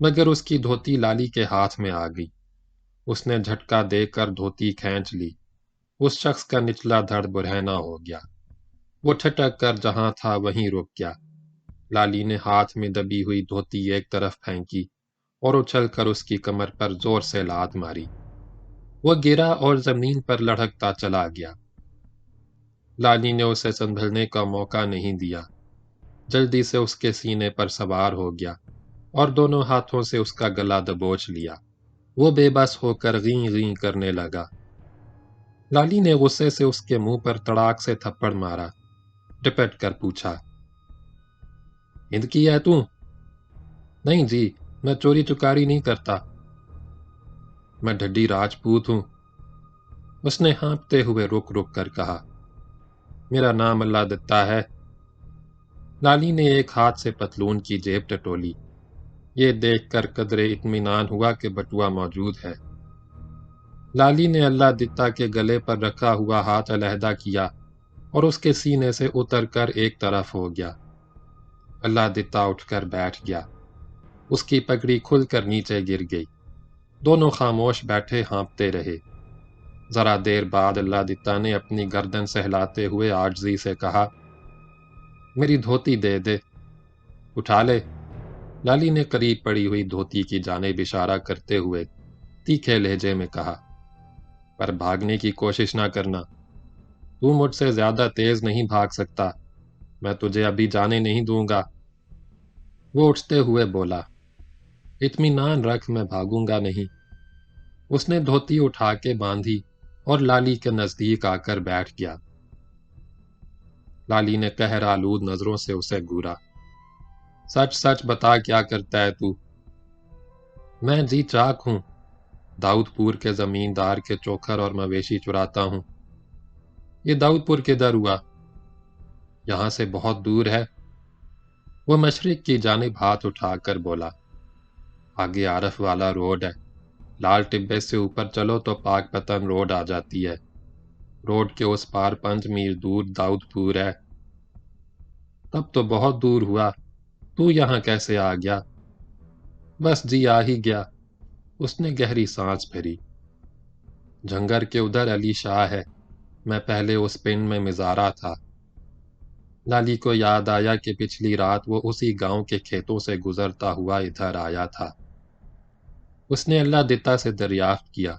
مگر اس کی دھوتی لالی کے ہاتھ میں آ گئی۔ اس نے جھٹکا دے کر دھوتی کھینچ لی۔ اس شخص کا نچلا دھڑ برہنہ ہو گیا۔ وہ ٹھٹک کر جہاں تھا وہیں رک گیا۔ لالی نے ہاتھ میں دبی ہوئی دھوتی ایک طرف پھینکی اور اچھل کر اس کی کمر پر زور سے لات ماری۔ وہ گرا اور زمین پر لڑھکتا چلا گیا۔ لالی نے اسے سنبھلنے کا موقع نہیں دیا، جلدی سے اس کے سینے پر سوار ہو گیا اور دونوں ہاتھوں سے اس کا گلا دبوچ لیا۔ وہ بے بس ہو کر غیں غیں کرنے لگا۔ لالی نے غصے سے اس کے منہ پر تڑاک سے تھپڑ مارا، ڈپٹ کر پوچھا، ہند کی ہے تو؟ نہیں جی، میں چوری چکاری نہیں کرتا۔ میں ڈھڈی راجپوت ہوں۔ اس نے ہانپتے ہوئے رک رک کر کہا، میرا نام اللہ دتا ہے۔ لالی نے ایک ہاتھ سے پتلون کی جیب ٹٹولی۔ یہ دیکھ کر قدرے اطمینان ہوا کہ بٹوا موجود ہے۔ لالی نے اللہ دتا کے گلے پر رکھا ہوا ہاتھ علیحدہ کیا اور اس کے سینے سے اتر کر ایک طرف ہو گیا۔ اللہ دتا اٹھ کر بیٹھ گیا۔ اس کی پگڑی کھل کر نیچے گر گئی۔ دونوں خاموش بیٹھے ہانپتے رہے۔ ذرا دیر بعد اللہ دتا نے اپنی گردن سہلاتے ہوئے عاجزی سے کہا، میری دھوتی دے دے۔ اٹھا لے۔ لالی نے قریب پڑی ہوئی دھوتی کی جانب اشارہ کرتے ہوئے تیکھے لہجے میں کہا، پر بھاگنے کی کوشش نہ کرنا۔ تو مجھ سے زیادہ تیز نہیں بھاگ سکتا۔ میں تجھے ابھی جانے نہیں دوں گا۔ وہ اٹھتے ہوئے بولا، اطمینان رکھ، میں بھاگوں گا نہیں۔ اس نے دھوتی اٹھا کے باندھی اور لالی کے نزدیک آ کر بیٹھ گیا۔ لالی نے قہر آلود نظروں سے اسے گھورا۔ سچ سچ بتا، کیا کرتا ہے تو؟ میں جی چاک ہوں، داؤد پور کے زمیندار کے چوکھر اور مویشی چراتا ہوں۔ یہ داؤد پور کدھر ہوا؟ یہاں سے بہت دور ہے۔ وہ مشرق کی جانب ہاتھ اٹھا کر بولا، آگے عارف والا روڈ ہے، لال ٹبے سے اوپر چلو تو پاک پتن روڈ آ جاتی ہے۔ روڈ کے اس پار 5 میل دور داؤد پور ہے۔ تب تو بہت دور ہوا، تو یہاں کیسے آ گیا؟ بس جی آ ہی گیا۔ اس نے گہری سانس بھری۔ جھنگر کے ادھر علی شاہ ہے، میں پہلے اس پنڈ میں مزارہ تھا۔ لالی کو یاد آیا کہ پچھلی رات وہ اسی گاؤں کے کھیتوں سے گزرتا ہوا ادھر آیا تھا۔ اس نے اللہ دتا سے دریافت کیا،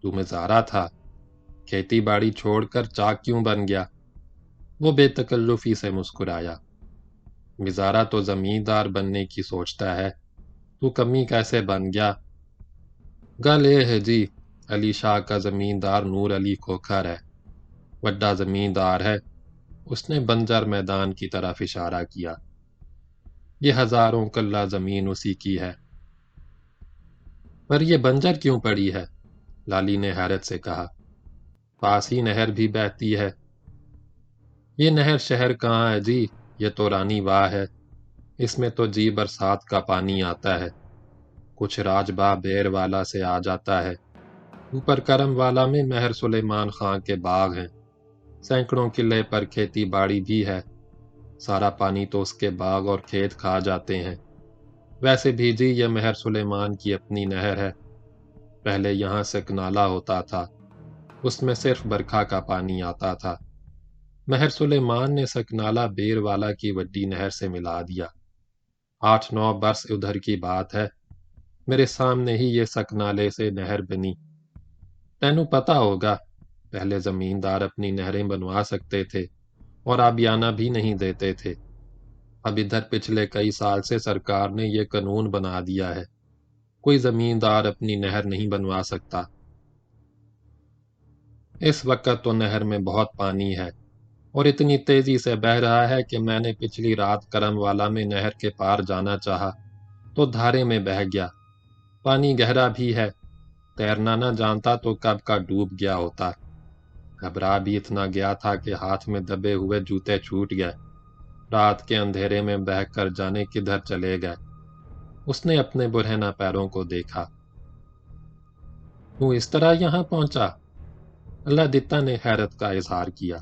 تو مزارہ تھا، کھیتی باڑی چھوڑ کر چاک کیوں بن گیا؟ وہ بے تکلفی سے مسکرایا، مزارہ تو زمیندار بننے کی سوچتا ہے، تو کمی کیسے بن گیا؟ گل یہ ہے جی، علی شاہ کا زمیندار نور علی کھوکھر ہے، وڈا زمیندار ہے۔ اس نے بنجر میدان کی طرف اشارہ کیا۔ یہ ہزاروں کلہ زمین اسی کی ہے۔ پر یہ بنجر کیوں پڑی ہے؟ لالی نے حیرت سے کہا، پاس ہی نہر بھی بہتی ہے۔ یہ نہر شہر کہاں ہے جی، یہ تو رانی واہ ہے۔ اس میں تو جی برسات کا پانی آتا ہے، کچھ راجباہ بیر والا سے آ جاتا ہے۔ اوپر کرم والا میں مہر سلیمان خان کے باغ ہیں، سینکڑوں قلعے پر کھیتی باڑی بھی ہے، سارا پانی تو اس کے باغ اور کھیت کھا جاتے ہیں۔ ویسے بھی جی یہ مہر سلیمان کی اپنی نہر ہے، پہلے یہاں سے نالا ہوتا تھا، اس میں صرف برکھا کا پانی آتا تھا۔ مہر سلیمان نے سکنالہ بیر والا کی وڈی نہر سے ملا دیا۔ 8-9 برس ادھر کی بات ہے، میرے سامنے ہی یہ سکنالے سے نہر بنی۔ تینوں پتا ہوگا، پہلے زمیندار اپنی نہریں بنوا سکتے تھے اور آبیانہ بھی نہیں دیتے تھے۔ اب ادھر پچھلے کئی سال سے سرکار نے یہ قانون بنا دیا ہے، کوئی زمیندار اپنی نہر نہیں بنوا سکتا۔ اس وقت تو نہر میں بہت پانی ہے اور اتنی تیزی سے بہہ رہا ہے کہ میں نے پچھلی رات کرم والا میں نہر کے پار جانا چاہا تو دھارے میں بہہ گیا۔ پانی گہرا بھی ہے، تیرنا نہ جانتا تو کب کا ڈوب گیا ہوتا۔ گھبرا بھی اتنا گیا تھا کہ ہاتھ میں دبے ہوئے جوتے چھوٹ گئے۔ رات کے اندھیرے میں بہہ کر جانے کدھر چلے گئے۔ اس نے اپنے برہنہ پیروں کو دیکھا۔ تو اس طرح یہاں پہنچا؟ اللہ دتا نے حیرت کا اظہار کیا۔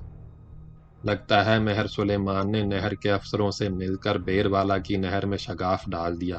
لگتا ہے مہر سلیمان نے نہر کے افسروں سے مل کر بیر والا کی نہر میں شگاف ڈال دیا۔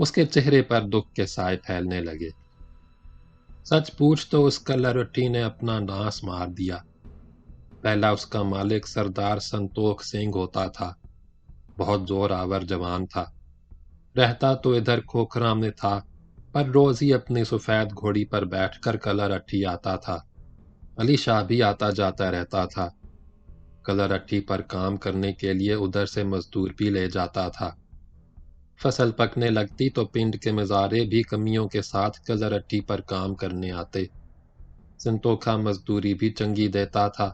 اس کے چہرے پر دکھ کے سائے پھیلنے لگے۔ سچ پوچھ تو اس کلرٹی نے اپنا ناس مار دیا۔ پہلا اس کا مالک سردار سنتوخ سنگھ ہوتا تھا، بہت زور آور جوان تھا، رہتا تو ادھر کھوکھرام میں تھا، پر روز ہی اپنی سفید گھوڑی پر بیٹھ کر کلرٹی آتا تھا۔ علی شاہ بھی آتا جاتا رہتا تھا، کلرٹی پر کام کرنے کے لیے ادھر سے مزدور بھی لے جاتا تھا۔ فصل پکنے لگتی تو پنڈ کے مزارے بھی کمیوں کے ساتھ کلرٹی پر کام کرنے آتے۔ سنتوکھا مزدوری بھی چنگی دیتا تھا۔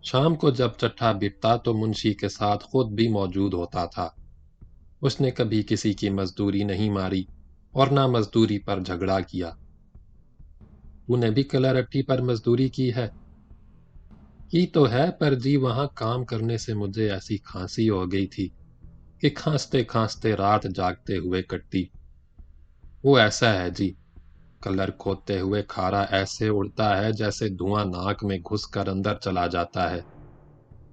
شام کو جب چٹھا بٹتا تو منشی کے ساتھ خود بھی موجود ہوتا تھا۔ اس نے کبھی کسی کی مزدوری نہیں ماری اور نہ مزدوری پر جھگڑا کیا۔ تو نے بھی کلرٹی پر مزدوری کی ہے؟ کی تو ہے، پر جی وہاں کام کرنے سے مجھے ایسی کھانسی ہو گئی تھی کہ کھانستے کھانستے رات جاگتے ہوئے کٹتی۔ وہ ایسا ہے جی، کلر کھودتے ہوئے کھارا ایسے اڑتا ہے جیسے دھواں ناک میں گھس کر اندر چلا جاتا ہے۔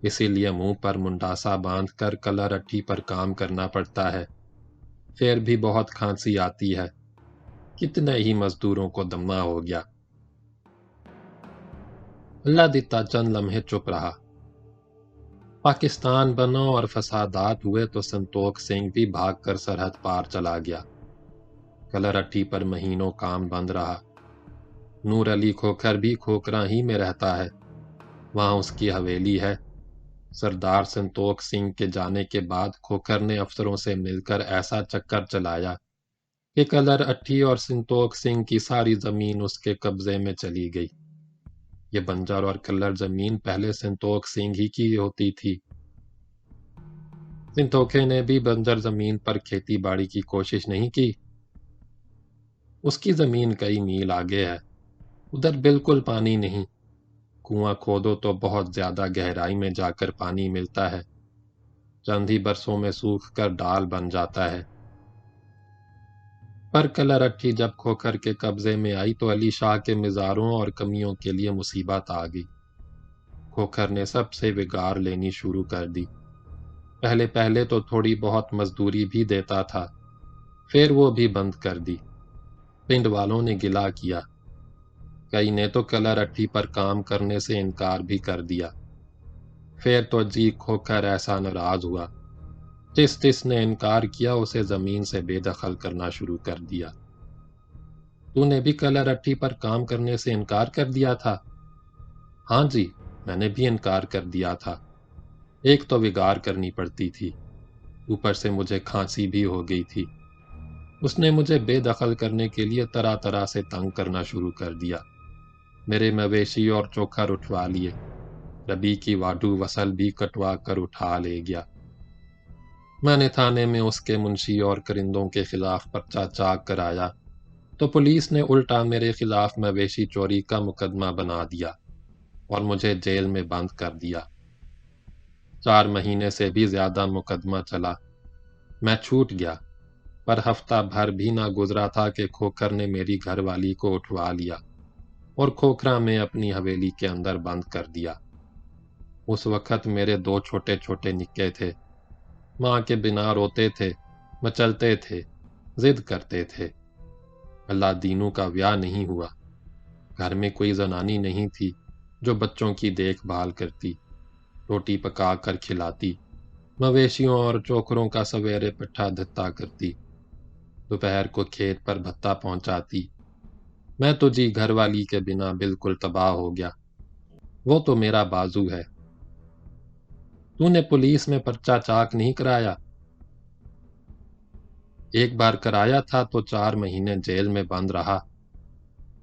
اسی لیے منہ پر منڈاسا باندھ کر کلرٹی پر کام کرنا پڑتا ہے۔ پھر بھی بہت کھانسی آتی ہے، کتنے ہی مزدوروں کو دمہ ہو گیا۔ اللہ دیتا چند لمحے چپ رہا۔ پاکستان بنا اور فسادات ہوئے تو سنتوخ سنگھ بھی بھاگ کر سرحد پار چلا گیا۔ کلرٹی پر مہینوں کام بند رہا۔ نور علی کھوکھر بھی کھوکھرا ہی میں رہتا ہے، وہاں اس کی حویلی ہے۔ سردار سنتوخ سنگھ کے جانے کے بعد کھوکھر نے افسروں سے مل کر ایسا چکر چلایا کہ کلرٹی اور سنتوخ سنگھ کی ساری زمین اس کے قبضے میں چلی گئی۔ یہ بنجر اور کلر زمین پہلے سنتوخ سنگھ ہی کی ہوتی تھی۔ سنتوکھے نے بھی بنجر زمین پر کھیتی باڑی کی کوشش نہیں کی۔ اس کی زمین کئی میل آگے ہے، ادھر بالکل پانی نہیں، کنواں کھودو تو بہت زیادہ گہرائی میں جا کر پانی ملتا ہے، چند ہی برسوں میں سوکھ کر ڈال بن جاتا ہے۔ پر کلرٹی جب کھوکھر کے قبضے میں آئی تو علی شاہ کے مزاروں اور کمیوں کے لیے مصیبت آ گئی۔ کھوکھر نے سب سے بگاڑ لینی شروع کر دی۔ پہلے تو تھوڑی بہت مزدوری بھی دیتا تھا، پھر وہ بھی بند کر دی۔ پنڈ والوں نے گلا کیا، کئی نے تو کلرٹی پر کام کرنے سے انکار بھی کر دیا۔ پھر تو جی کھوکھر ایسا ناراض ہوا، جس نے انکار کیا اسے زمین سے بے دخل کرنا شروع کر دیا۔ تو نے بھی کلرٹی پر کام کرنے سے انکار کر دیا تھا؟ ہاں جی، میں نے بھی انکار کر دیا تھا۔ ایک تو وگار کرنی پڑتی تھی، اوپر سے مجھے کھانسی بھی ہو گئی تھی۔ اس نے مجھے بے دخل کرنے کے لیے طرح طرح سے تنگ کرنا شروع کر دیا۔ میرے مویشی اور چوکھر اٹھوا لیے، ربی کی واڈو وصل بھی کٹوا کر اٹھا لے گیا۔ میں نے تھانے میں اس کے منشی اور کرندوں کے خلاف پرچہ چاک کرایا تو پولیس نے الٹا میرے خلاف مویشی چوری کا مقدمہ بنا دیا اور مجھے جیل میں بند کر دیا۔ 4 مہینے سے بھی زیادہ مقدمہ چلا، میں چھوٹ گیا، پر ہفتہ بھر بھی نہ گزرا تھا کہ کھوکھر نے میری گھر والی کو اٹھوا لیا اور کھوکھرا میں اپنی حویلی کے اندر بند کر دیا۔ اس وقت میرے 2 چھوٹے چھوٹے نکے تھے، ماں کے بنا روتے تھے، مچلتے تھے، ضد کرتے تھے۔ اللہ دینوں کا بیاہ نہیں ہوا، گھر میں کوئی زنانی نہیں تھی جو بچوں کی دیکھ بھال کرتی، روٹی پکا کر کھلاتی، مویشیوں اور چوکروں کا سویرے پٹھا دھتا کرتی، دوپہر کو کھیت پر بھتا پہنچاتی۔ میں تو جی گھر والی کے بنا بالکل تباہ ہو گیا۔ وہ تو میرا بازو ہے۔ تو نے پولیس میں پرچہ چاک نہیں کرایا؟ ایک بار کرایا تھا تو 4 مہینے جیل میں بند رہا۔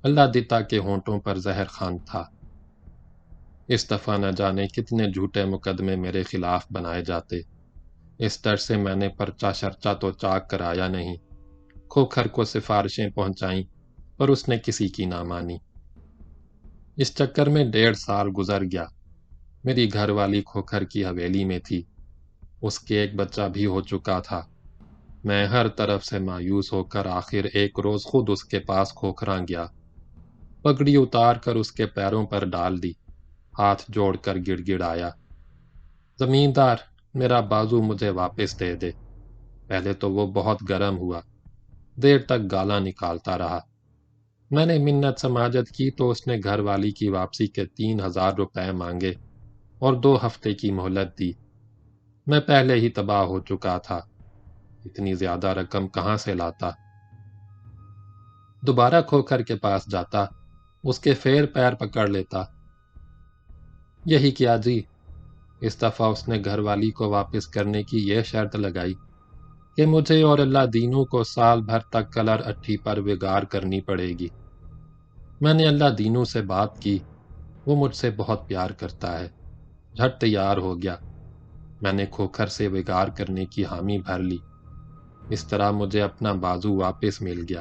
اللہ دیتا کے ہونٹوں پر زہر خان تھا۔ اس دفعہ نہ جانے کتنے جھوٹے مقدمے میرے خلاف بنائے جاتے، اس ڈر سے میں نے پرچہ شرچہ تو چاک کرایا نہیں، کھوکھر کو سفارشیں پہنچائیں پر اس نے کسی کی نہ مانی۔ اس چکر میں 1.5 سال گزر گیا۔ میری گھر والی کھوکھر کی حویلی میں تھی، اس کے ایک بچہ بھی ہو چکا تھا۔ میں ہر طرف سے مایوس ہو کر آخر ایک روز خود اس کے پاس کھوکھراں گیا، پگڑی اتار کر اس کے پیروں پر ڈال دی، ہاتھ جوڑ کر گڑ گڑ آیا، زمیندار میرا بازو مجھے واپس دے دے۔ پہلے تو وہ بہت گرم ہوا، دیر تک گالاں نکالتا رہا۔ میں نے منت سماجت کی تو اس نے گھر والی کی واپسی کے 3000 روپے مانگے اور 2 ہفتے کی مہلت دی۔ میں پہلے ہی تباہ ہو چکا تھا، اتنی زیادہ رقم کہاں سے لاتا؟ دوبارہ کھوکھر کے پاس جاتا، اس کے پیر پیر پکڑ لیتا۔ یہی کیا جی، اس دفعہ اس نے گھر والی کو واپس کرنے کی یہ شرط لگائی کہ مجھے اور اللہ دینوں کو سال بھر تک کلر اٹھی پر وگار کرنی پڑے گی۔ میں نے اللہ دینوں سے بات کی، وہ مجھ سے بہت پیار کرتا ہے، جھٹ تیار ہو گیا۔ میں نے کھوکھر سے وگار کرنے کی حامی بھر لی، اس طرح مجھے اپنا بازو واپس مل گیا۔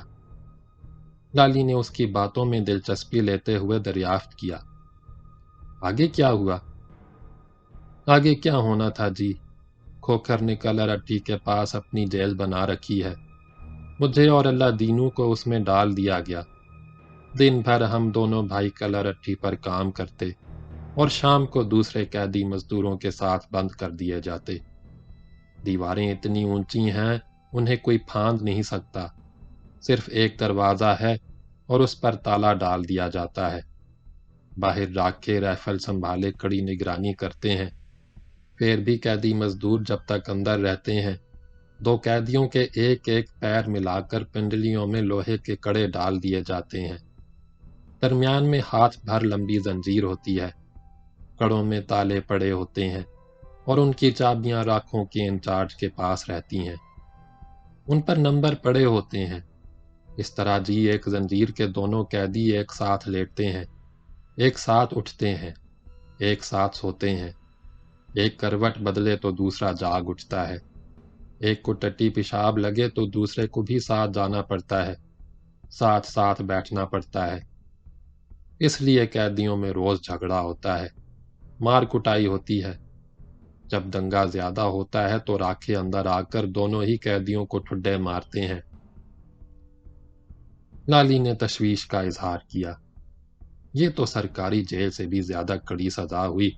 لالی نے اس کی باتوں میں دلچسپی لیتے ہوئے دریافت کیا، آگے کیا ہوا؟ آگے کیا ہونا تھا جی، کھوکھر نے کلر اٹھی کے پاس اپنی جیل بنا رکھی ہے، مجھے اور اللہ دینوں کو اس میں ڈال دیا گیا۔ دن بھر ہم دونوں بھائی کلر اٹھی پر کام کرتے اور شام کو دوسرے قیدی مزدوروں کے ساتھ بند کر دیے جاتے۔ دیواریں اتنی اونچی ہیں انہیں کوئی پھاند نہیں سکتا، صرف ایک دروازہ ہے اور اس پر تالا ڈال دیا جاتا ہے۔ باہر راکھے رائفل سنبھالے کڑی نگرانی کرتے ہیں، پھر بھی قیدی مزدور جب تک اندر رہتے ہیں 2 قیدیوں کے ایک ایک پیر ملا کر پنڈلیوں میں لوہے کے کڑے ڈال دیے جاتے ہیں۔ درمیان میں ہاتھ بھر لمبی زنجیر ہوتی ہے، کڑوں میں تالے پڑے ہوتے ہیں اور ان کی چابیاں راکھوں کے انچارج کے پاس رہتی ہیں، ان پر نمبر پڑے ہوتے ہیں۔ اس طرح جی ایک زنجیر کے دونوں قیدی ایک ساتھ لیٹتے ہیں، ایک ساتھ اٹھتے ہیں، ایک ساتھ سوتے ہیں، ایک کروٹ بدلے تو دوسرا جاگ اٹھتا ہے، ایک کو ٹٹی پیشاب لگے تو دوسرے کو بھی ساتھ جانا پڑتا ہے، ساتھ ساتھ بیٹھنا پڑتا ہے۔ اس لیے قیدیوں میں روز جھگڑا ہوتا ہے، مار کٹائی ہوتی ہے۔ جب دنگا زیادہ ہوتا ہے تو راکھے اندر آ کر دونوں ہی قیدیوں کو ٹھڈے مارتے ہیں۔ لالی نے تشویش کا اظہار کیا، یہ تو سرکاری جیل سے بھی زیادہ کڑی سزا ہوئی۔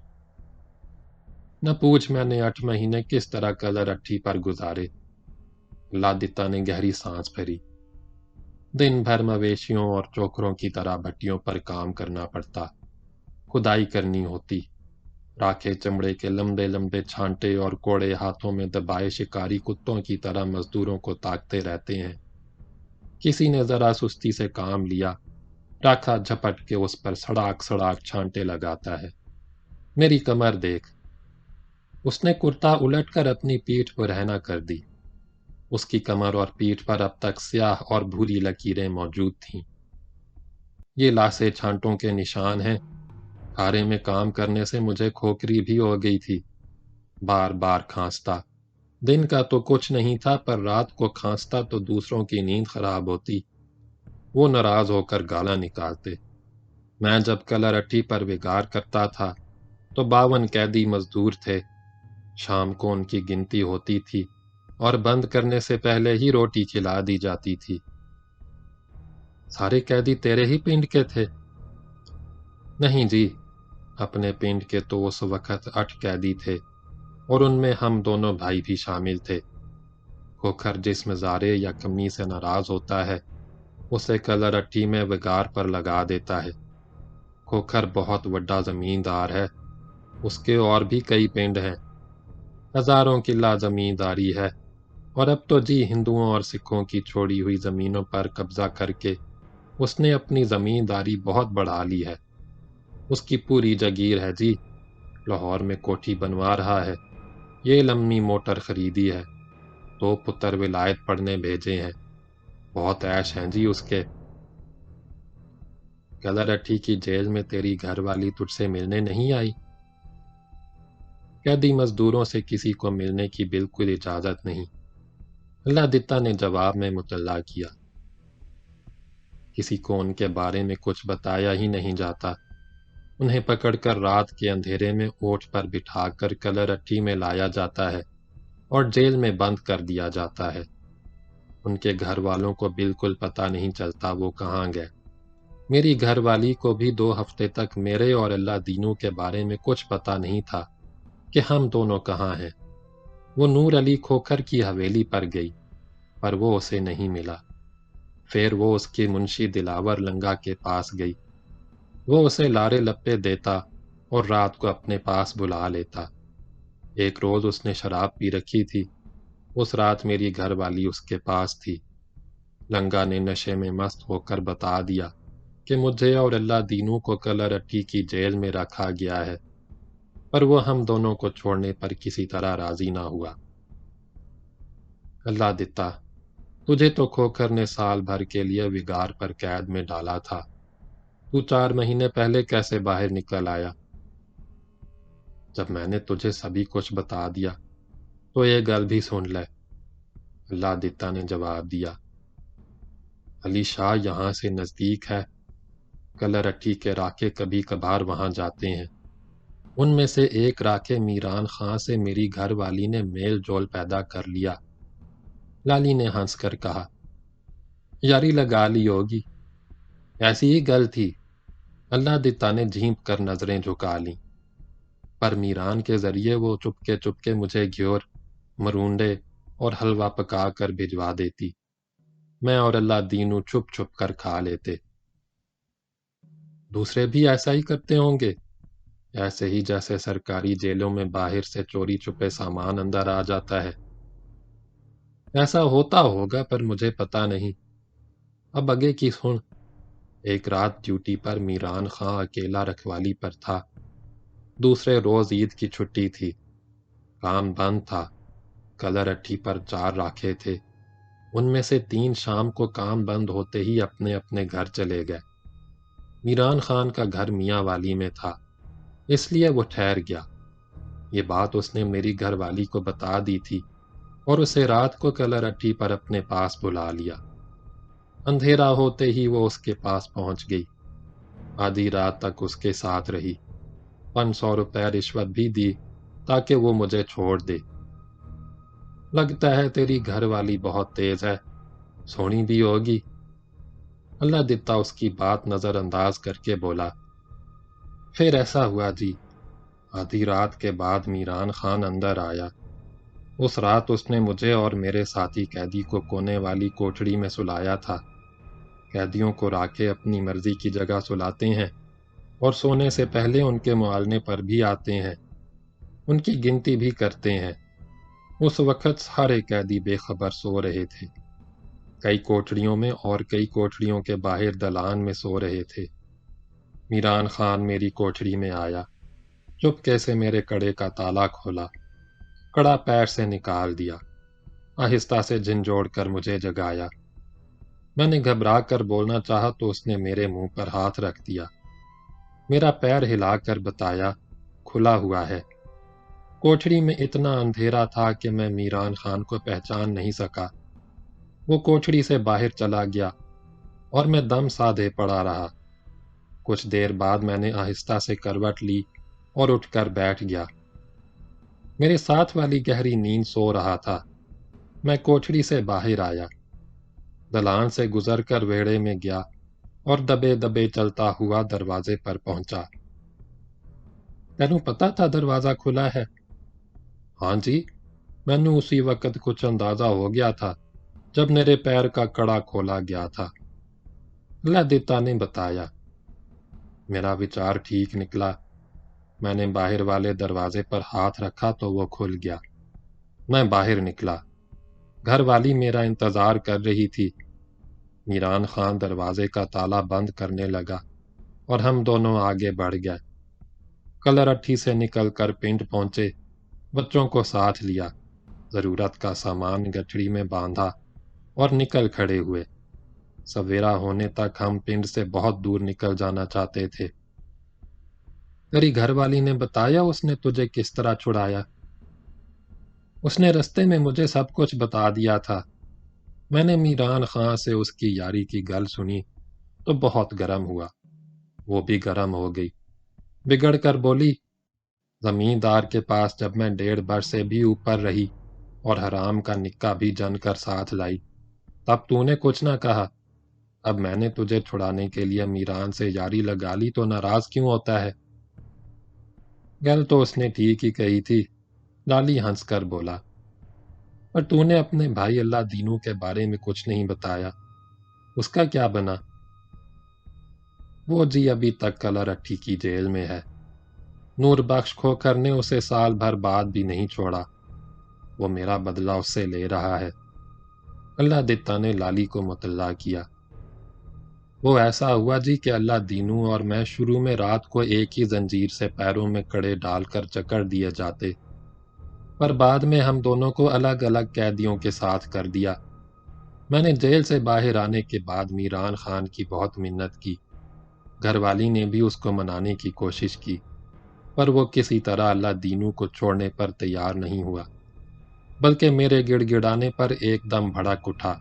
نہ پوچھ میں نے 8 مہینے کس طرح کلر اٹھی پر گزارے۔ لادتا نے گہری سانس بھری۔ دن بھر مویشیوں اور چوکروں کی طرح بھٹیوں پر کام کرنا پڑتا، کھدائی کرنی ہوتی، راکھے چمڑے کے لمبے لمبے چھانٹے اور کوڑے ہاتھوں میں دبائے شکاری کتوں کی طرح مزدوروں کو تاکتے رہتے ہیں۔ کسی نے ذرا سستی سے کام لیا، راکھا جھپٹ کے اس پر سڑاک سڑاک چھانٹے لگاتا ہے۔ میری کمر دیکھ۔ اس نے کرتا الٹ کر اپنی پیٹھ پر رہنا کر دی۔ اس کی کمر اور پیٹھ پر اب تک سیاہ اور بھوری لکیریں موجود تھیں۔ یہ لاسے چھانٹوں کے نشان ہیں، کھارے میں کام کرنے سے مجھے کھوکھری بھی ہو گئی تھی، بار بار کھانستا۔ دن کا تو کچھ نہیں تھا پر رات کو کھانستا تو دوسروں کی نیند خراب ہوتی۔ وہ ناراض ہو کر گالاں نکالتے۔ میں جب کلر اٹھی پر وگار کرتا تھا تو 52 قیدی مزدور تھے۔ شام کو ان کی گنتی ہوتی تھی اور بند کرنے سے پہلے ہی روٹی کھلا دی جاتی تھی۔ سارے قیدی تیرے ہی پنڈ کے تھے؟ نہیں جی، اپنے پنڈ کے تو اس وقت 8 قیدی تھے اور ان میں ہم دونوں بھائی بھی شامل تھے۔ کھوکھر جس مزارے یا کمی سے ناراض ہوتا ہے اسے کلر اٹھی میں وگار پر لگا دیتا ہے۔ کھوکھر بہت بڑا زمیندار ہے، اس کے اور بھی کئی پنڈ ہیں، ہزاروں کلہ زمینداری ہے، اور اب تو جی ہندوؤں اور سکھوں کی چھوڑی ہوئی زمینوں پر قبضہ کر کے اس نے اپنی زمینداری بہت بڑھا لی ہے۔ اس کی پوری جگیر ہے جی، لاہور میں کوٹھی بنوا رہا ہے، یہ لمبی موٹر خریدی ہے، 2 پتر ولایت پڑھنے بھیجے ہیں، بہت عیش ہیں جی اس کے۔ کلر اٹھی کی جیل میں تیری گھر والی تجھ سے ملنے نہیں آئی؟ قیدی مزدوروں سے کسی کو ملنے کی بالکل اجازت نہیں، اللہ دتا نے جواب میں مطلع کیا۔ کسی کو ان کے بارے میں کچھ بتایا ہی نہیں جاتا، انہیں پکڑ کر رات کے اندھیرے میں اونٹ پر بٹھا کر کلر اٹھی میں لایا جاتا ہے اور جیل میں بند کر دیا جاتا ہے۔ ان کے گھر والوں کو بالکل پتہ نہیں چلتا وہ کہاں گئے۔ میری گھر والی کو بھی 2 ہفتے تک میرے اور اللہ دینوں کے بارے میں کچھ پتہ نہیں تھا کہ ہم دونوں کہاں ہیں۔ وہ نور علی کھوکھر کی حویلی پر گئی، پر وہ اسے نہیں ملا۔ پھر وہ اس کی منشی دلاور لنگا کے پاس گئی۔ وہ اسے لارے لپے دیتا اور رات کو اپنے پاس بلا لیتا۔ ایک روز اس نے شراب پی رکھی تھی۔ اس رات میری گھر والی اس کے پاس تھی۔ لنگا نے نشے میں مست ہو کر بتا دیا کہ مجھے اور اللہ دینوں کو کلرٹی کی جیل میں رکھا گیا ہے، پر وہ ہم دونوں کو چھوڑنے پر کسی طرح راضی نہ ہوا۔ اللہ دتا، تجھے تو کھوکھر نے سال بھر کے لیے وگار پر قید میں ڈالا تھا، تو 4 مہینے پہلے کیسے باہر نکل آیا؟ جب میں نے تجھے سبھی کچھ بتا دیا تو یہ گل بھی سن لے، اللہ دتا نے جواب دیا۔ علی شاہ یہاں سے نزدیک ہے، کلرٹی کے راکے کبھی کبھار وہاں جاتے ہیں۔ ان میں سے ایک راکے میران خان سے میری گھر والی نے میل جول پیدا کر لیا۔ لالی نے ہنس کر کہا، یاری لگا لی ہوگی، ایسی ہی گل تھی۔ اللہ دتا نے جھینپ کر نظریں جھکا لیں۔ پر میران کے ذریعے وہ چپ کے مجھے گھیور، مرونڈے اور حلوہ پکا کر بھجوا دیتی۔ میں اور اللہ دینو چھپ کر کھا لیتے۔ دوسرے بھی ایسا ہی کرتے ہوں گے، ایسے ہی جیسے سرکاری جیلوں میں باہر سے چوری چھپے سامان اندر آ جاتا ہے۔ ایسا ہوتا ہوگا پر مجھے پتا نہیں۔ اب آگے کی سن۔ ایک رات ڈیوٹی پر میران خان اکیلا رکھوالی پر تھا۔ دوسرے روز عید کی چھٹی تھی، کام بند تھا۔ کلرٹی پر 4 راکھے تھے، ان میں سے 3 شام کو کام بند ہوتے ہی اپنے اپنے گھر چلے گئے۔ میران خان کا گھر میاں والی میں تھا، اس لیے وہ ٹھہر گیا۔ یہ بات اس نے میری گھر والی کو بتا دی تھی اور اسے رات کو کلرٹی پر اپنے پاس بلا لیا۔ اندھیرا ہوتے ہی وہ اس کے پاس پہنچ گئی۔ آدھی رات تک اس کے ساتھ رہی۔ 500 روپے رشوت بھی دی تاکہ وہ مجھے چھوڑ دے۔ لگتا ہے تیری گھر والی بہت تیز ہے، سونی بھی ہوگی۔ اللہ دتا اس کی بات نظر انداز کر کے بولا، پھر ایسا ہوا جی، آدھی رات کے بعد میران خان اندر آیا۔ اس رات اس نے مجھے اور میرے ساتھی قیدی کو کونے والی کوٹڑی میں سلایا تھا۔ قیدیوں کو راکھے اپنی مرضی کی جگہ سلاتے ہیں اور سونے سے پہلے ان کے معالنے پر بھی آتے ہیں، ان کی گنتی بھی کرتے ہیں۔ اس وقت سارے قیدی بے خبر سو رہے تھے، کئی کوٹڑیوں میں اور کئی کوٹڑیوں کے باہر دلان میں سو رہے تھے۔ میران خان میری کوٹڑی میں آیا، چپکے سے میرے کڑے کا تالا کھولا، کڑا پیر سے نکال دیا، آہستہ سے جھنجھوڑ کر مجھے جگایا۔ میں نے گھبرا کر بولنا چاہا تو اس نے میرے منہ پر ہاتھ رکھ دیا، میرا پیر ہلا کر بتایا، کھلا ہوا ہے۔ کوٹھڑی میں اتنا اندھیرا تھا کہ میں میران خان کو پہچان نہیں سکا۔ وہ کوٹھڑی سے باہر چلا گیا اور میں دم سادھے پڑا رہا۔ کچھ دیر بعد میں نے آہستہ سے کروٹ لی اور اٹھ کر بیٹھ گیا۔ میرے ساتھ والی گہری نیند سو رہا تھا۔ میں کوٹھڑی سے باہر آیا، دلان سے گزر کر ویڑے میں گیا اور دبے دبے چلتا ہوا دروازے پر پہنچا۔ تینوں پتا تھا دروازہ کھلا ہے؟ ہاں جی، مینوں اسی وقت کچھ اندازہ ہو گیا تھا جب میرے پیر کا کڑا کھولا گیا تھا، اللہ دتا نے بتایا۔ میرا وچار ٹھیک نکلا۔ میں نے باہر والے دروازے پر ہاتھ رکھا تو وہ کھل گیا۔ میں باہر نکلا، گھر والی میرا انتظار کر رہی تھی۔ میران خان دروازے کا تالا بند کرنے لگا اور ہم دونوں آگے بڑھ گئے۔ کلرٹھی سے نکل کر پنڈ پہنچے، بچوں کو ساتھ لیا، ضرورت کا سامان گٹھڑی میں باندھا اور نکل کھڑے ہوئے۔ سویرا ہونے تک ہم پنڈ سے بہت دور نکل جانا چاہتے تھے۔ تیری گھر والی نے بتایا اس نے تجھے کس طرح چھڑایا؟ اس نے رستے میں مجھے سب کچھ بتا دیا تھا۔ میں نے میران خان سے اس کی یاری کی گل سنی تو بہت گرم ہوا، وہ بھی گرم ہو گئی، بگڑ کر بولی، زمیندار کے پاس جب میں 1.5 برس سے بھی اوپر رہی اور حرام کا نکاح بھی جن کر ساتھ لائی، تب تو نے کچھ نہ کہا۔ اب میں نے تجھے چھڑانے کے لیے میران سے یاری لگا لی تو ناراض کیوں ہوتا ہے؟ گل تو اس نے ٹھیک ہی کہی تھی، لالی ہنس کر بولا، پر تو نے اپنے بھائی اللہ دینوں کے بارے میں کچھ نہیں بتایا۔ اس کا کیا بنا؟ وہ جی ابھی تک کلر اٹھی کی جیل میں ہے۔ نور بخش کھوکھر نے اسے سال بھر بعد بھی نہیں چھوڑا۔ وہ میرا بدلہ اس سے لے رہا ہے۔ اللہ دتا نے لالی کو مطلع کیا۔ وہ ایسا ہوا جی کہ اللہ دینو اور میں شروع میں رات کو ایک ہی زنجیر سے پیروں میں کڑے ڈال کر چکر دیے جاتے، پر بعد میں ہم دونوں کو الگ الگ قیدیوں کے ساتھ کر دیا۔ میں نے جیل سے باہر آنے کے بعد میران خان کی بہت منت کی۔ گھر والی نے بھی اس کو منانے کی کوشش کی، پر وہ کسی طرح اللہ دینو کو چھوڑنے پر تیار نہیں ہوا، بلکہ میرے گڑ گڑانے پر ایک دم بھڑک اٹھا۔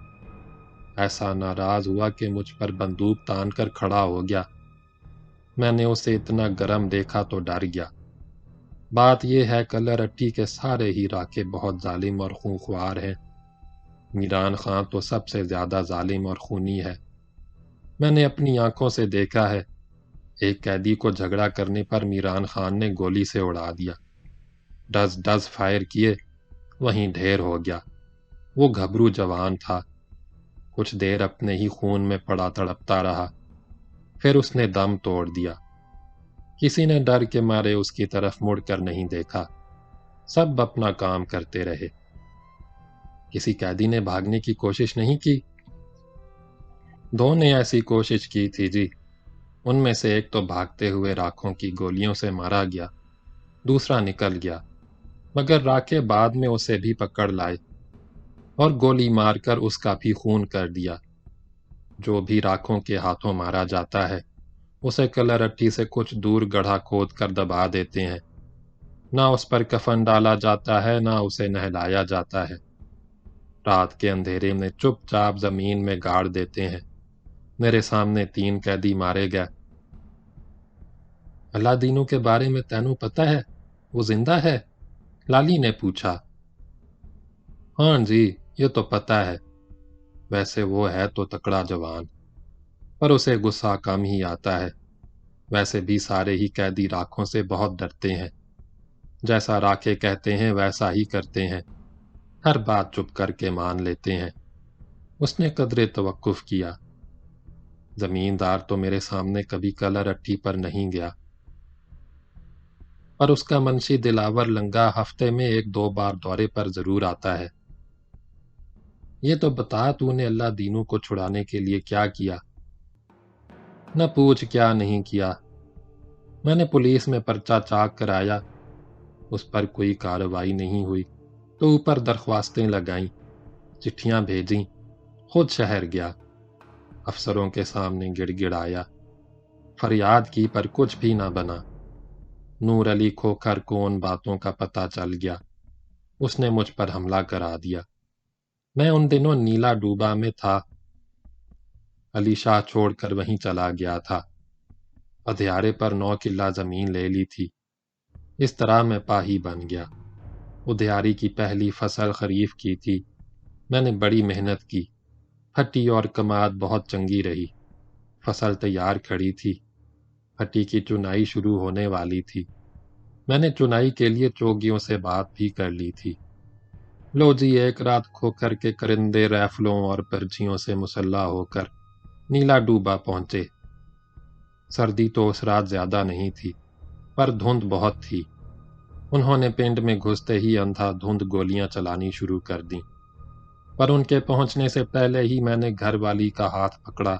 ایسا ناراض ہوا کہ مجھ پر بندوق تان کر کھڑا ہو گیا۔ میں نے اسے اتنا گرم دیکھا تو ڈر گیا۔ بات یہ ہے کلر اٹھی کے سارے ہی راکے بہت ظالم اور خونخوار ہیں۔ میران خان تو سب سے زیادہ ظالم اور خونی ہے۔ میں نے اپنی آنکھوں سے دیکھا ہے، ایک قیدی کو جھگڑا کرنے پر میران خان نے گولی سے اڑا دیا۔ ڈز ڈز فائر کیے، وہیں ڈھیر ہو گیا۔ وہ گھبرو جوان تھا۔ کچھ دیر اپنے ہی خون میں پڑا تڑپتا رہا، پھر اس نے دم توڑ دیا۔ کسی نے ڈر کے مارے اس کی طرف مڑ کر نہیں دیکھا، سب اپنا کام کرتے رہے۔ کسی قیدی نے بھاگنے کی کوشش نہیں کی؟ دو نے ایسی کوشش کی تھی جی۔ ان میں سے ایک تو بھاگتے ہوئے راکھوں کی گولیوں سے مارا گیا، دوسرا نکل گیا، مگر راکھے بعد میں اسے بھی پکڑ لائے اور گولی مار کر اس کا بھی خون کر دیا۔ جو بھی راکھوں کے ہاتھوں مارا جاتا ہے اسے کلر اٹھی سے کچھ دور گڑھا کھود کر دبا دیتے ہیں۔ نہ اس پر کفن ڈالا جاتا ہے، نہ اسے نہلایا جاتا ہے۔ رات کے اندھیرے میں چپ چاپ زمین میں گاڑ دیتے ہیں۔ میرے سامنے 3 قیدی مارے گئے۔ اللہ دینو کے بارے میں تینوں پتہ ہے؟ وہ زندہ ہے؟ لالی نے پوچھا۔ ہاں جی، یہ تو پتہ ہے۔ ویسے وہ ہے تو تکڑا جوان، پر اسے غصہ کم ہی آتا ہے۔ ویسے بھی سارے ہی قیدی راکھوں سے بہت ڈرتے ہیں۔ جیسا راکھے کہتے ہیں ویسا ہی کرتے ہیں، ہر بات چپ کر کے مان لیتے ہیں۔ اس نے قدرے توقف کیا۔ زمیندار تو میرے سامنے کبھی کلر اٹھی پر نہیں گیا، پر اس کا منشی دلاور لنگا ہفتے میں 1-2 بار دورے پر ضرور آتا ہے۔ یہ تو بتا تو نے اللہ دینو کو چھڑانے کے لیے کیا کیا؟ نہ پوچھ کیا نہیں کیا۔ میں نے پولیس میں پرچہ چاک کرایا، اس پر کوئی کارروائی نہیں ہوئی تو اوپر درخواستیں لگائیں، چٹھیاں بھیجیں، خود شہر گیا، افسروں کے سامنے گڑ گڑایا، فریاد کی پر کچھ بھی نہ بنا۔ نور علی کھوکھر کو ان باتوں کا پتہ چل گیا، اس نے مجھ پر حملہ کرا دیا۔ میں ان دنوں نیلا ڈوبا میں تھا، علی شاہ چھوڑ کر وہیں چلا گیا تھا۔ ادھیارے پر 9 کلہ زمین لے لی تھی، اس طرح میں پاہی بن گیا۔ ادھیاری کی پہلی فصل خریف کی تھی، میں نے بڑی محنت کی، پھٹی اور کماد بہت چنگی رہی۔ فصل تیار کھڑی تھی، پھٹی کی چنائی شروع ہونے والی تھی۔ میں نے چنائی کے لیے چوگیوں سے بات بھی کر لی تھی۔ لو جی، ایک رات کھوکھر کے کرندے ریفلوں اور پرچیوں سے مسلح ہو کر نیلا ڈوبا پہنچے۔ سردی تو اس رات زیادہ نہیں تھی، پر دھند بہت تھی۔ انہوں نے پنڈ میں گھستے ہی اندھا دھند گولیاں چلانی شروع کر دیں، پر ان کے پہنچنے سے پہلے ہی میں نے گھر والی کا ہاتھ پکڑا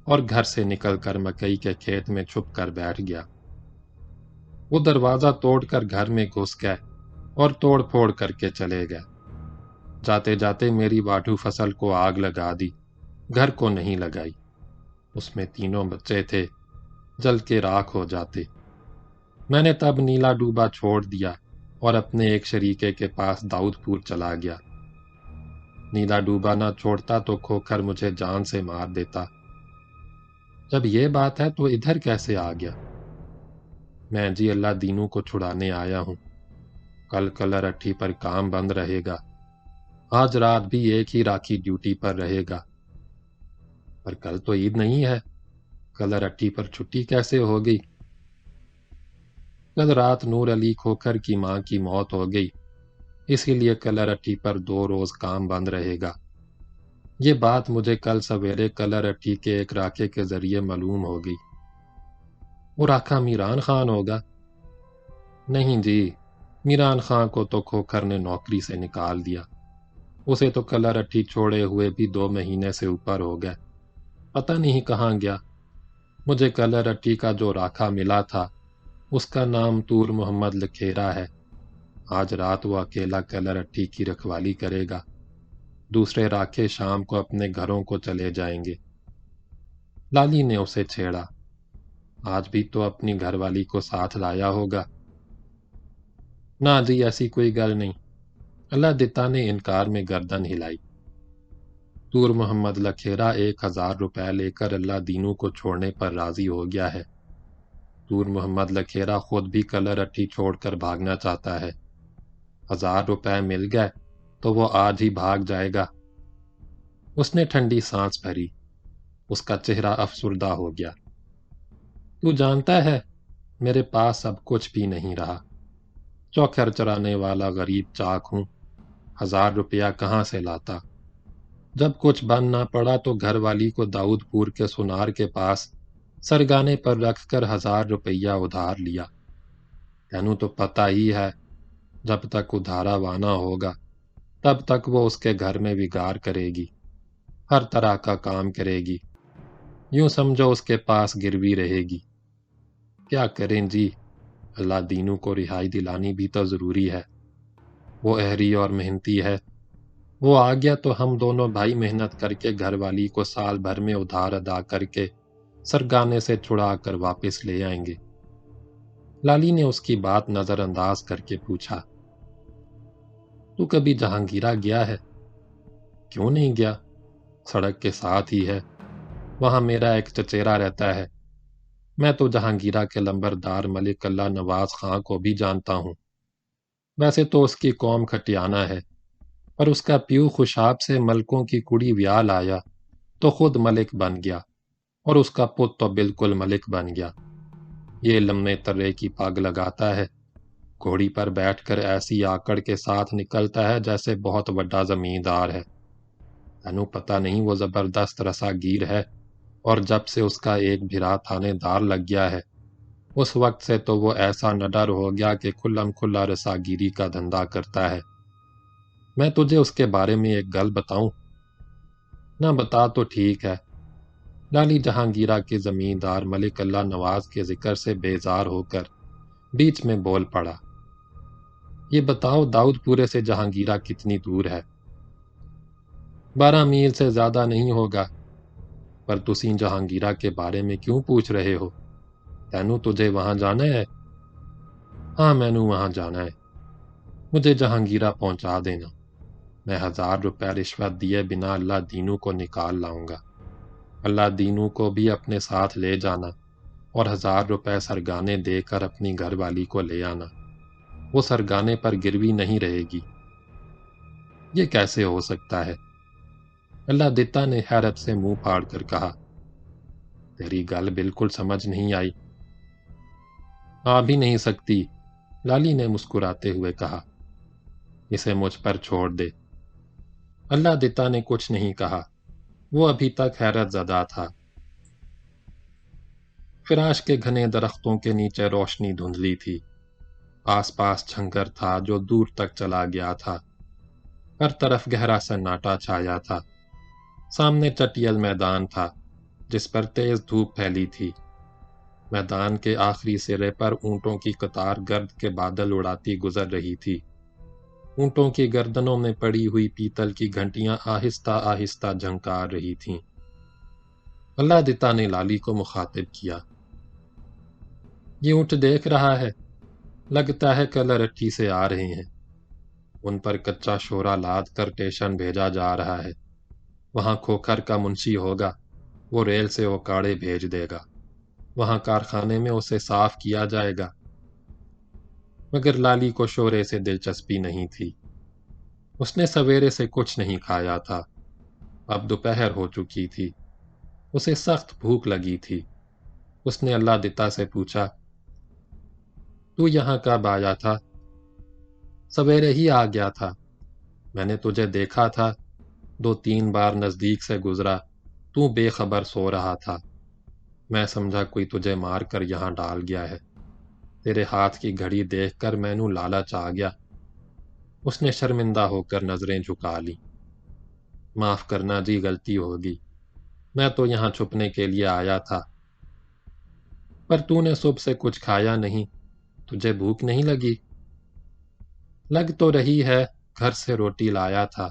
اور گھر سے نکل کر مکئی کے کھیت میں چھپ کر بیٹھ گیا۔ وہ دروازہ توڑ کر گھر میں گھس گئے اور توڑ پھوڑ کر کے چلے گئے۔ جاتے جاتے میری واڈھو فصل کو آگ لگا دی، گھر کو نہیں لگائی۔ اس میں 3 بچے تھے، جل کے راکھ ہو جاتے۔ میں نے تب نیلا ڈوبا چھوڑ دیا اور اپنے ایک شریکے کے پاس داؤد پور چلا گیا۔ نیلا ڈوبا نہ چھوڑتا تو کھوکھر مجھے جان سے مار دیتا۔ جب یہ بات ہے تو ادھر کیسے آ گیا؟ میں جی اللہ دینو کو چھڑانے آیا ہوں۔ کل کلر اٹھی پر کام بند رہے گا، آج رات بھی ایک ہی راکھی ڈیوٹی پر رہے گا۔ پر کل تو عید نہیں ہے، کلر اٹھی پر چھٹی کیسے ہو گئی؟ کل رات نور علی کھوکھر کی ماں کی موت ہو گئی، اسی لیے کلر اٹھی پر 2 روز کام بند رہے گا۔ یہ بات مجھے کل سویرے کلر اٹھی کے ایک راکھے کے ذریعے معلوم ہو گئی۔ وہ راکھا میران خان ہوگا؟ نہیں جی، میران خان کو تو کھوکھر نے نوکری سے نکال دیا۔ اسے تو کلر اٹھی چھوڑے ہوئے بھی 2 مہینے سے اوپر ہو گئے، پتہ نہیں کہاں گیا۔ مجھے کلر اٹھی کا جو راکھا ملا تھا اس کا نام طور محمد لکھیرا ہے۔ آج رات وہ اکیلا کلر اٹھی کی رکھوالی کرے گا، دوسرے راکھے شام کو اپنے گھروں کو چلے جائیں گے۔ لالی نے اسے چھیڑا، آج بھی تو اپنی گھر والی کو ساتھ لایا ہوگا۔ نہ جی، ایسی کوئی گل نہیں، اللہ دتا نے انکار میں گردن ہلائی۔ طور محمد لکھیرا 1000 روپے لے کر اللہ دینو کو چھوڑنے پر راضی ہو گیا ہے۔ طور محمد لکھیرا خود بھی کلر اٹھی چھوڑ کر بھاگنا چاہتا ہے۔ 1000 روپے مل گئے تو وہ آج ہی بھاگ جائے گا۔ اس نے ٹھنڈی سانس بھری، اس کا چہرہ افسردہ ہو گیا۔ تو جانتا ہے میرے پاس اب کچھ بھی نہیں رہا، چوکھر چرانے والا غریب چاک ہوں، 1000 روپیہ کہاں سے لاتا؟ جب کچھ بن نہ پڑا تو گھر والی کو داؤد پور کے سنار کے پاس سرگانے پر رکھ کر 1000 روپیہ ادھار لیا۔ تینوں تو پتہ ہی ہے، جب تک ادھارا وانا ہوگا تب تک وہ اس کے گھر میں وگار کرے گی، ہر طرح کا کام کرے گی، یوں سمجھو اس کے پاس گروی رہے گی۔ کیا کریں جی، اللہ دینوں کو رہائی دلانی بھی تو ضروری ہے۔ وہ اہری اور محنتی ہے، وہ آ گیا تو ہم دونوں بھائی محنت کر کے گھر والی کو سال بھر میں ادھار ادا کر کے سرگانے سے چھڑا کر واپس لے آئیں گے۔ لالی نے اس کی بات نظر انداز کر کے پوچھا، تو کبھی جہانگیرہ گیا ہے؟ کیوں نہیں گیا، سڑک کے ساتھ ہی ہے، وہاں میرا ایک چچیرا رہتا ہے۔ میں تو جہانگیرہ کے لمبردار ملک اللہ نواز خان کو بھی جانتا ہوں۔ ویسے تو اس کی قوم کھٹیانہ ہے، پر اس کا پیو خوشاب سے ملکوں کی کڑی ویال آیا تو خود ملک بن گیا، اور اس کا پت تو بالکل ملک بن گیا۔ یہ لمے ترے کی پگ لگاتا ہے، گھوڑی پر بیٹھ کر ایسی آکڑ کے ساتھ نکلتا ہے جیسے بہت بڑا زمیندار ہے۔ تینوں پتہ نہیں وہ زبردست رسا گیر ہے، اور جب سے اس کا ایک بھرا تھانے دار لگ گیا ہے اس وقت سے تو وہ ایسا نڈر ہو گیا کہ کھلم کھلا رسا گیری کا دھندا کرتا ہے۔ میں تجھے اس کے بارے میں ایک گل بتاؤں؟ نہ بتا تو ٹھیک ہے۔ لالی جہانگیرہ کے زمیندار ملک اللہ نواز کے ذکر سے بیزار ہو کر بیچ میں بول پڑا، یہ بتاؤ داؤد پورے سے جہانگیرہ کتنی دور ہے؟ 12 میل سے زیادہ نہیں ہوگا۔ پر تسی جہانگیرہ کے بارے میں کیوں پوچھ رہے ہو؟ تینوں تجھے وہاں جانا ہے؟ ہاں مینوں وہاں جانا ہے، مجھے جہانگیرہ پہنچا دینا، میں 1000 روپے رشوت دیے بنا اللہ دینو کو نکال لاؤں گا۔ اللہ دینو کو بھی اپنے ساتھ لے جانا اور 1000 روپے سرگانے دے کر اپنی گھر والی کو لے آنا، وہ سرگانے پر گروی نہیں رہے گی۔ یہ کیسے ہو سکتا ہے؟ اللہ دتا نے حیرت سے منہ پھاڑ کر کہا، تیری گل بالکل سمجھ نہیں آئی۔ آ بھی نہیں سکتی، لالی نے مسکراتے ہوئے کہا، اسے مجھ پر چھوڑ دے۔ اللہ دتا نے کچھ نہیں کہا، وہ ابھی تک حیرت زدہ تھا۔ فراش کے گھنے درختوں کے نیچے روشنی دھندلی تھی، آس پاس چھنگر تھا جو دور تک چلا گیا تھا، ہر طرف گہرا سناٹا چھایا تھا۔ سامنے چٹیل میدان تھا جس پر تیز دھوپ پھیلی تھی۔ میدان کے آخری سرے پر اونٹوں کی قطار گرد کے بادل اڑاتی گزر رہی تھی۔ اونٹوں کی گردنوں میں پڑی ہوئی پیتل کی گھنٹیاں آہستہ آہستہ جھنکار رہی تھیں۔ اللہ دتا نے لالی کو مخاطب کیا، یہ اونٹ دیکھ رہا ہے، لگتا ہے کلر اٹھی سے آ رہے ہیں۔ ان پر کچا شورا لاد کر ٹیشن بھیجا جا رہا ہے، وہاں کھوکھر کا منشی ہوگا، وہ ریل سے اوکاڑے بھیج دے گا، وہاں کارخانے میں اسے صاف کیا جائے گا۔ مگر لالی کو شورے سے دلچسپی نہیں تھی، اس نے سویرے سے کچھ نہیں کھایا تھا، اب دوپہر ہو چکی تھی، اسے سخت بھوک لگی تھی۔ اس نے اللہ دتا سے پوچھا، تو یہاں کب آیا تھا؟ سویرے ہی آ گیا تھا، میں نے تجھے دیکھا تھا، 2-3 بار نزدیک سے گزرا، تو بے خبر سو رہا تھا۔ میں سمجھا کوئی تجھے مار کر یہاں ڈال گیا ہے۔ تیرے ہاتھ کی گھڑی دیکھ کر میں نوں لالچ آ گیا۔ اس نے شرمندہ ہو کر نظریں جھکا لی۔ معاف کرنا جی، غلطی ہوگی، میں تو یہاں چھپنے کے لیے آیا تھا۔ پر تو نے صبح سے کچھ کھایا نہیں، تجھے بھوک نہیں لگی؟ لگ تو رہی ہے، گھر سے روٹی لایا تھا۔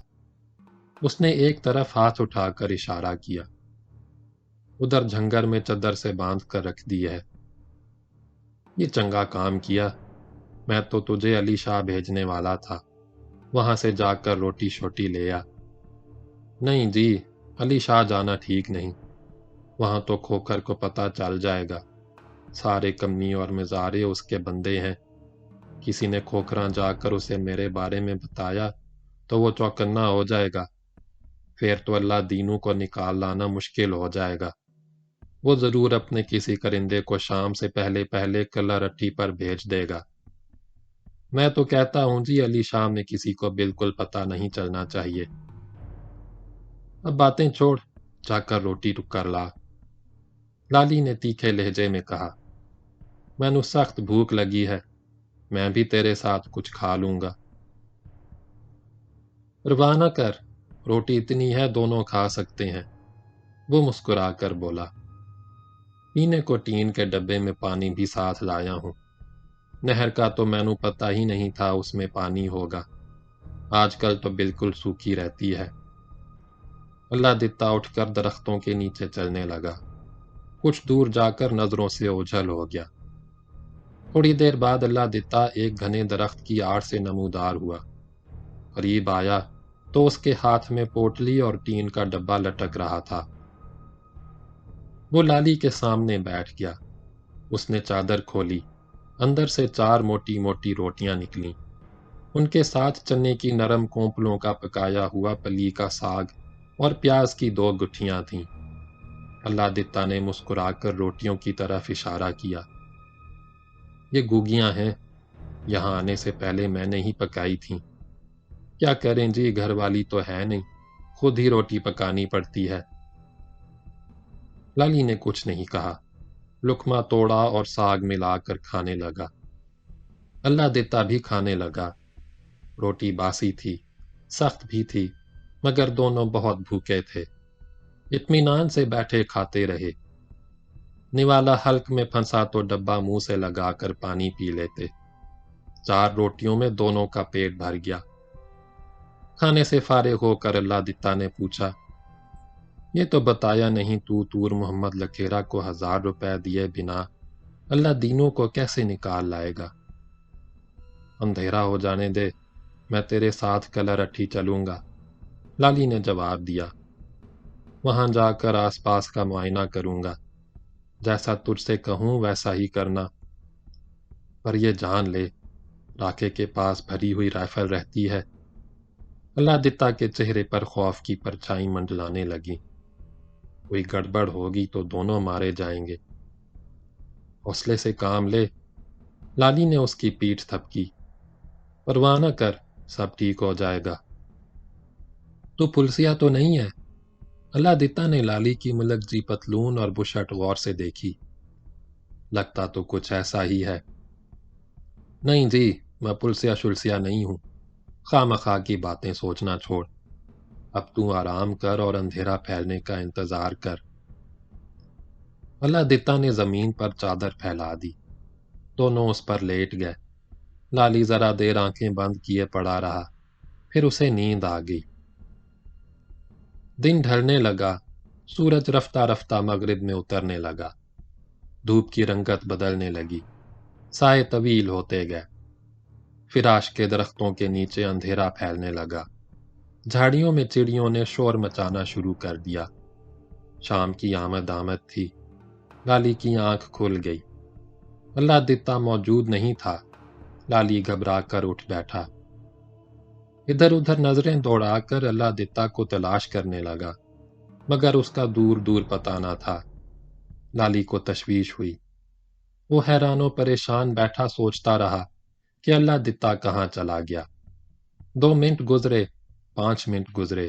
اس نے ایک طرف ہاتھ اٹھا کر اشارہ کیا۔ ادھر جھنگر میں چادر سے باندھ کر رکھ دی ہے۔ یہ چنگا کام کیا، میں تو تجھے علی شاہ بھیجنے والا تھا، وہاں سے جا کر روٹی شوٹی لے آ۔ نہیں جی، علی شاہ جانا ٹھیک نہیں، وہاں تو کھوکھر کو پتہ چل جائے گا، سارے کمی اور مزارے اس کے بندے ہیں۔ کسی نے کھوکھراں جا کر اسے میرے بارے میں بتایا تو وہ چوکنا ہو جائے گا، پھر تو اللہ دینوں کو نکال لانا مشکل ہو جائے گا۔ وہ ضرور اپنے کسی کرندے کو شام سے پہلے پہلے کلہ رٹھی پر بھیج دے گا۔ میں تو کہتا ہوں جی، علی شاہ میں کسی کو بالکل پتہ نہیں چلنا چاہیے۔ اب باتیں چھوڑ، جا کر روٹی ٹک کر لا۔ لالی نے تیکھے لہجے میں کہا۔ میں نو سخت بھوک لگی ہے، میں بھی تیرے ساتھ کچھ کھا لوں گا۔ پرواہ نہ کر، روٹی اتنی ہے دونوں کھا سکتے ہیں، وہ مسکرا کر بولا۔ پینے کو ٹین کے ڈبے میں پانی بھی ساتھ لایا ہوں، نہر کا تو میں نو پتہ ہی نہیں تھا اس میں پانی ہوگا، آج کل تو بالکل سوکھی رہتی ہے۔ اللہ دتا اٹھ کر درختوں کے نیچے چلنے لگا، کچھ دور جا کر نظروں سے اوجھل ہو گیا۔ تھوڑی دیر بعد اللہ دتا ایک گھنے درخت کی آڑ سے نمودار ہوا۔ قریب آیا تو اس کے ہاتھ میں پوٹلی اور ٹین کا ڈبہ لٹک رہا تھا۔ وہ لالی کے سامنے بیٹھ گیا۔ اس نے چادر کھولی، اندر سے 4 موٹی موٹی روٹیاں نکلیں، ان کے ساتھ چنے کی نرم کونپلوں کا پکایا ہوا پلی کا ساگ اور پیاز کی 2 گٹھیاں تھیں۔ اللہ دتا نے مسکرا کر روٹیوں کی طرف اشارہ کیا۔ یہ گوگیاں ہیں، یہاں آنے سے پہلے میں نے ہی پکائی تھیں۔ کیا کریں جی، گھر والی تو ہے نہیں، خود ہی روٹی پکانی پڑتی ہے۔ لالی نے کچھ نہیں کہا، لقمہ توڑا اور ساگ ملا کر کھانے لگا۔ اللہ دتا بھی کھانے لگا۔ روٹی باسی تھی، سخت بھی تھی، مگر دونوں بہت بھوکے تھے۔ اطمینان سے بیٹھے کھاتے رہے۔ نوالا حلق میں پھنسا تو ڈبہ منہ سے لگا کر پانی پی لیتے۔ 4 روٹیوں میں دونوں کا پیٹ بھر گیا۔ کھانے سے فارغ ہو کر اللہ دتا نے پوچھا، یہ تو بتایا نہیں تو تور محمد لکھیرا کو 1000 روپے دیے بنا اللہ دینوں کو کیسے نکال لائے گا؟ اندھیرا ہو جانے دے، میں تیرے ساتھ کلہ رٹھی چلوں گا، لالی نے جواب دیا۔ وہاں جا کر آس پاس کا معائنہ کروں گا، جیسا تجھ سے کہوں ویسا ہی کرنا، پر یہ جان لے راکے کے پاس بھری ہوئی رائفل رہتی ہے۔ اللہ دتا کے چہرے پر خوف کی پرچھائی منڈلانے لگی۔ کوئی گڑبڑ ہوگی تو دونوں مارے جائیں گے۔ حوصلے سے کام لے، لالی نے اس کی پیٹھ تھپکی۔ پرواہ نہ کر، سب ٹھیک ہو جائے گا۔ تو پلسیا تو نہیں ہے؟ اللہ دتا نے لالی کی ملک جی پتلون اور بشرٹ غور سے دیکھی۔ لگتا تو کچھ ایسا ہی ہے۔ نہیں جی، میں پلسیا شلسیا نہیں ہوں، خواہ مخواہ کی باتیں سوچنا چھوڑ، اب تو آرام کر اور اندھیرا پھیلنے کا انتظار کر۔ اللہ دتا نے زمین پر چادر پھیلا دی، دونوں اس پر لیٹ گئے۔ لالی ذرا دیر آنکھیں بند کیے پڑا رہا، پھر اسے نیند آ گئی۔ دن ڈھلنے لگا، سورج رفتہ رفتہ مغرب میں اترنے لگا، دھوپ کی رنگت بدلنے لگی، سائے طویل ہوتے گئے، فراش کے درختوں کے نیچے اندھیرا پھیلنے لگا، جھاڑیوں میں چڑیوں نے شور مچانا شروع کر دیا۔ شام کی آمد تھی، لالی کی آنکھ کھل گئی۔ اللہ دتا موجود نہیں تھا، لالی گھبرا کر اٹھ بیٹھا۔ ادھر ادھر نظریں دوڑا کر اللہ دتا کو تلاش کرنے لگا، مگر اس کا دور دور پتہ نہ تھا۔ لالی کو تشویش ہوئی، وہ حیران و پریشان بیٹھا سوچتا رہا کہ اللہ دتا کہاں چلا گیا۔ 2 منٹ گزرے، 5 منٹ گزرے،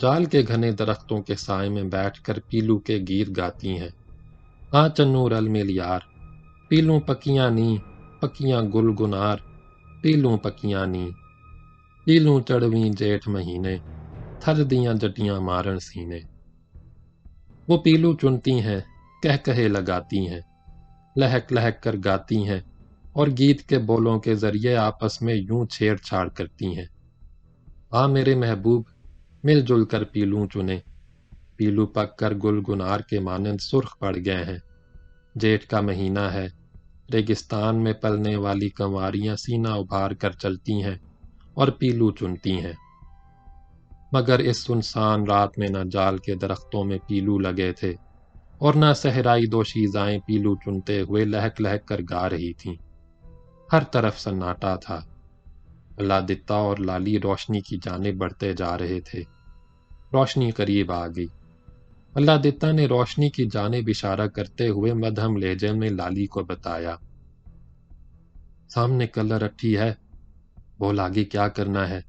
جال کے گھنے درختوں کے سائے میں بیٹھ کر پیلو کے گیت گاتی ہیں۔ ہاں چنو رل مل یار، پیلوں پکیاں نی، پکیاں گل گنار، پیلوں پکیاں نی، پیلوں چڑھویں جیٹھ مہینے، تھر دیاں جٹیاں مارن سینے۔ وہ پیلو چنتی ہیں، کہہ کہے لگاتی ہیں، لہک لہک کر گاتی ہیں، اور گیت کے بولوں کے ذریعے آپس میں یوں چھیڑ چھاڑ کرتی ہیں۔ آ میرے محبوب، مل جل کر پیلوں چنے، پیلو پک کر گل گنار کے مانند سرخ پڑ گئے ہیں۔ جیٹھ کا مہینہ ہے، ریگستان میں پلنے والی کنواریاں سینہ ابھار کر چلتی ہیں اور پیلو چنتی ہیں، مگر اس سنسان رات میں نہ جال کے درختوں میں پیلو لگے تھے اور نہ صحرائی دوشیزائیں پیلو چنتے ہوئے لہک لہک کر گا رہی تھیں۔ ہر طرف سناٹا تھا۔ اللہ دتا اور لالی روشنی کی جانب بڑھتے جا رہے تھے۔ روشنی قریب آ گئی۔ اللہ دتا نے روشنی کی جانب اشارہ کرتے ہوئے مدھم لہجے میں لالی کو بتایا، سامنے کلر اٹھی ہے، بول آگے کیا کرنا ہے؟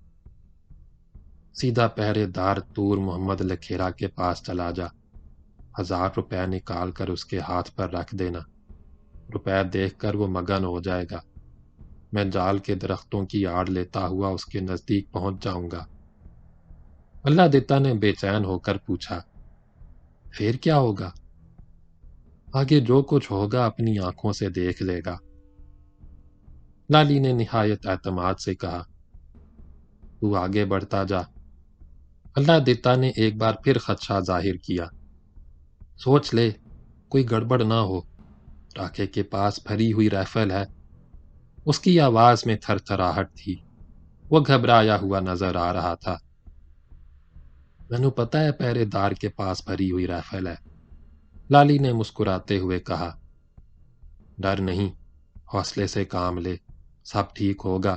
سیدھا پہرے دار تور محمد لکھیرا کے پاس چلا جا، 1000 روپے نکال کر اس کے ہاتھ پر رکھ دینا۔ روپے دیکھ کر وہ مگن ہو جائے گا، میں جال کے درختوں کی آڑ لیتا ہوا اس کے نزدیک پہنچ جاؤں گا۔ اللہ دتا نے بے چین ہو کر پوچھا، پھر کیا ہوگا؟ آگے جو کچھ ہوگا اپنی آنکھوں سے دیکھ لے گا۔ لالی نے نہایت اعتماد سے کہا، تو آگے بڑھتا جا۔ اللہ دتا نے ایک بار پھر خدشہ ظاہر کیا، سوچ لے کوئی گڑبڑ نہ ہو، راکھے کے پاس بھری ہوئی رائفل ہے۔ اس کی آواز میں تھر تھراہٹ تھی، وہ گھبرایا ہوا نظر آ رہا تھا۔ مینوں پتہ ہے پہرے دار کے پاس بھری ہوئی رائفل ہے، لالی نے مسکراتے ہوئے کہا، ڈر نہیں، حوصلے سے کام لے، سب ٹھیک ہوگا،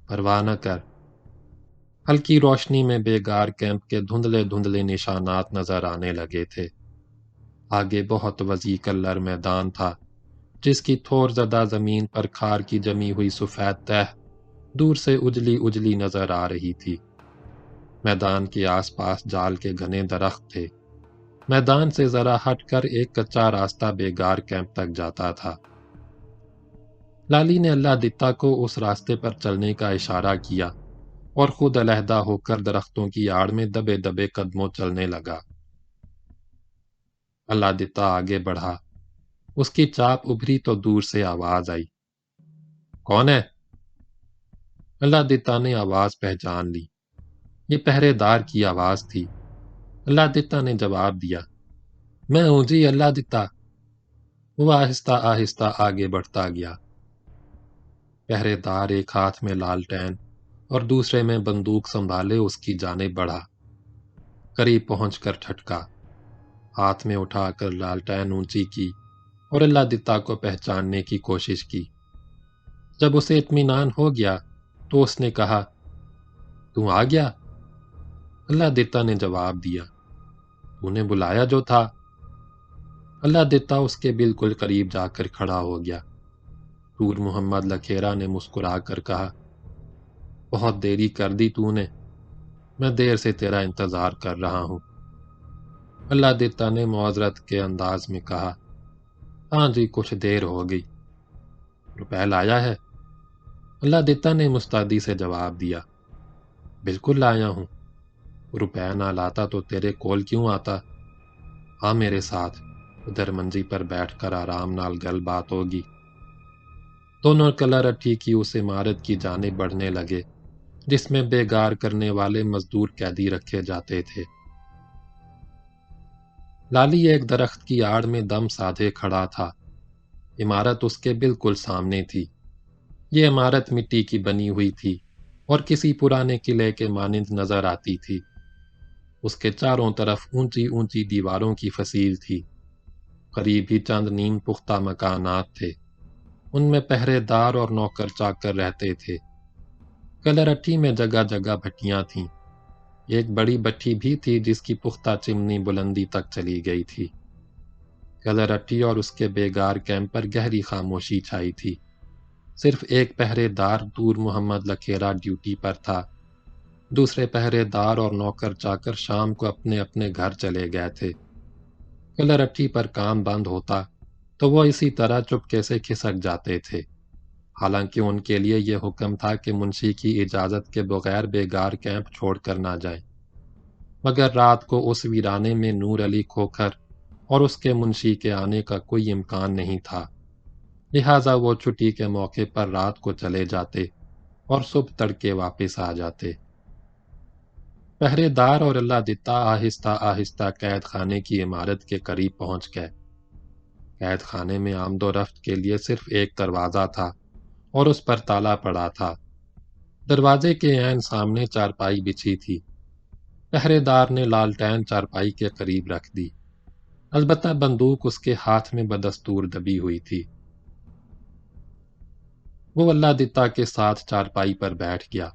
پرواہ نہ کر۔ ہلکی روشنی میں بیگار کیمپ کے دھندلے دھندلے نشانات نظر آنے لگے تھے۔ آگے بہت وسیع کلر میدان تھا، جس کی تھور زدہ زمین پر کھار کی جمی ہوئی سفید تہ دور سے اجلی اجلی نظر آ رہی تھی۔ میدان کے آس پاس جال کے گھنے درخت تھے۔ میدان سے ذرا ہٹ کر ایک کچا راستہ بیگار کیمپ تک جاتا تھا۔ لالی نے اللہ دتا کو اس راستے پر چلنے کا اشارہ کیا اور خود علیحدہ ہو کر درختوں کی آڑ میں دبے دبے قدموں چلنے لگا۔ اللہ دتا آگے بڑھا، اس کی چاپ ابھری تو دور سے آواز آئی، کون ہے؟ اللہ دتا نے آواز پہچان لی، یہ پہرے دار کی آواز تھی۔ اللہ دتا نے جواب دیا، میں ہوں جی اللہ دتا۔ وہ آہستہ آہستہ آگے بڑھتا گیا۔ پہرے دار ایک ہاتھ میں لالٹین اور دوسرے میں بندوق سنبھالے اس کی جانب بڑھا۔ قریب پہنچ کر ٹھٹکا، ہاتھ میں اٹھا کر لالٹین اونچی کی اور اللہ دتا کو پہچاننے کی کوشش کی۔ جب اسے اطمینان ہو گیا تو اس نے کہا، تو آ گیا؟ اللہ دتا نے جواب دیا، تو نے بلایا جو تھا۔ اللہ دتا اس کے بالکل قریب جا کر کھڑا ہو گیا۔ تور محمد لکھیرا نے مسکرا کر کہا، بہت دیری کر دی تو نے، میں دیر سے تیرا انتظار کر رہا ہوں۔ اللہ دتا نے معذرت کے انداز میں کہا، ہاں جی کچھ دیر ہو گئی۔ روپے لایا ہے؟ اللہ دتا نے مستعدی سے جواب دیا، بالکل لایا ہوں، روپے نہ لاتا تو تیرے کول کیوں آتا؟ آ میرے ساتھ، ادھر منجی پر بیٹھ کر آرام نال گل بات ہوگی۔ دونوں کلر اٹھی کی اس عمارت کی جانب بڑھنے لگے جس میں بیگار کرنے والے مزدور قیدی رکھے جاتے تھے۔ لالی ایک درخت کی آڑ میں دم سادھے کھڑا تھا۔ عمارت اس کے بالکل سامنے تھی۔ یہ عمارت مٹی کی بنی ہوئی تھی اور کسی پرانے قلعے کے مانند نظر آتی تھی۔ اس کے چاروں طرف اونچی اونچی دیواروں کی فصیل تھی۔ قریب ہی چند نیم پختہ مکانات تھے، ان میں پہرے دار اور نوکر چاکر رہتے تھے۔ کلرٹھی میں جگہ جگہ بھٹیاں تھیں۔ ایک بڑی بٹھی بھی تھی جس کی پختہ چمنی بلندی تک چلی گئی تھی۔ کلرٹھی اور اس کے بیگار کیمپ پر گہری خاموشی چھائی تھی۔ صرف ایک پہرے دار تور محمد لکھیرا ڈیوٹی پر تھا۔ دوسرے پہرے دار اور نوکر چاکر شام کو اپنے اپنے گھر چلے گئے تھے۔ کلرٹھی پر کام بند ہوتا تو وہ اسی طرح چپکے سے کھسک جاتے تھے، حالانکہ ان کے لیے یہ حکم تھا کہ منشی کی اجازت کے بغیر بیگار کیمپ چھوڑ کر نہ جائیں، مگر رات کو اس ویرانے میں نور علی کھوکھر اور اس کے منشی کے آنے کا کوئی امکان نہیں تھا، لہٰذا وہ چھٹی کے موقع پر رات کو چلے جاتے اور صبح تڑکے واپس آ جاتے۔ پہرے دار اور اللہ دتا آہستہ آہستہ قید خانے کی عمارت کے قریب پہنچ گئے۔ قید خانے میں آمد و رفت کے لیے صرف ایک دروازہ تھا اور اس پر تالا پڑا تھا۔ دروازے کے عین سامنے چارپائی بچھی تھی۔ پہرے دار نے لالٹین چارپائی کے قریب رکھ دی، البتہ بندوق اس کے ہاتھ میں بدستور دبی ہوئی تھی۔ وہ اللہ دتا کے ساتھ چارپائی پر بیٹھ گیا۔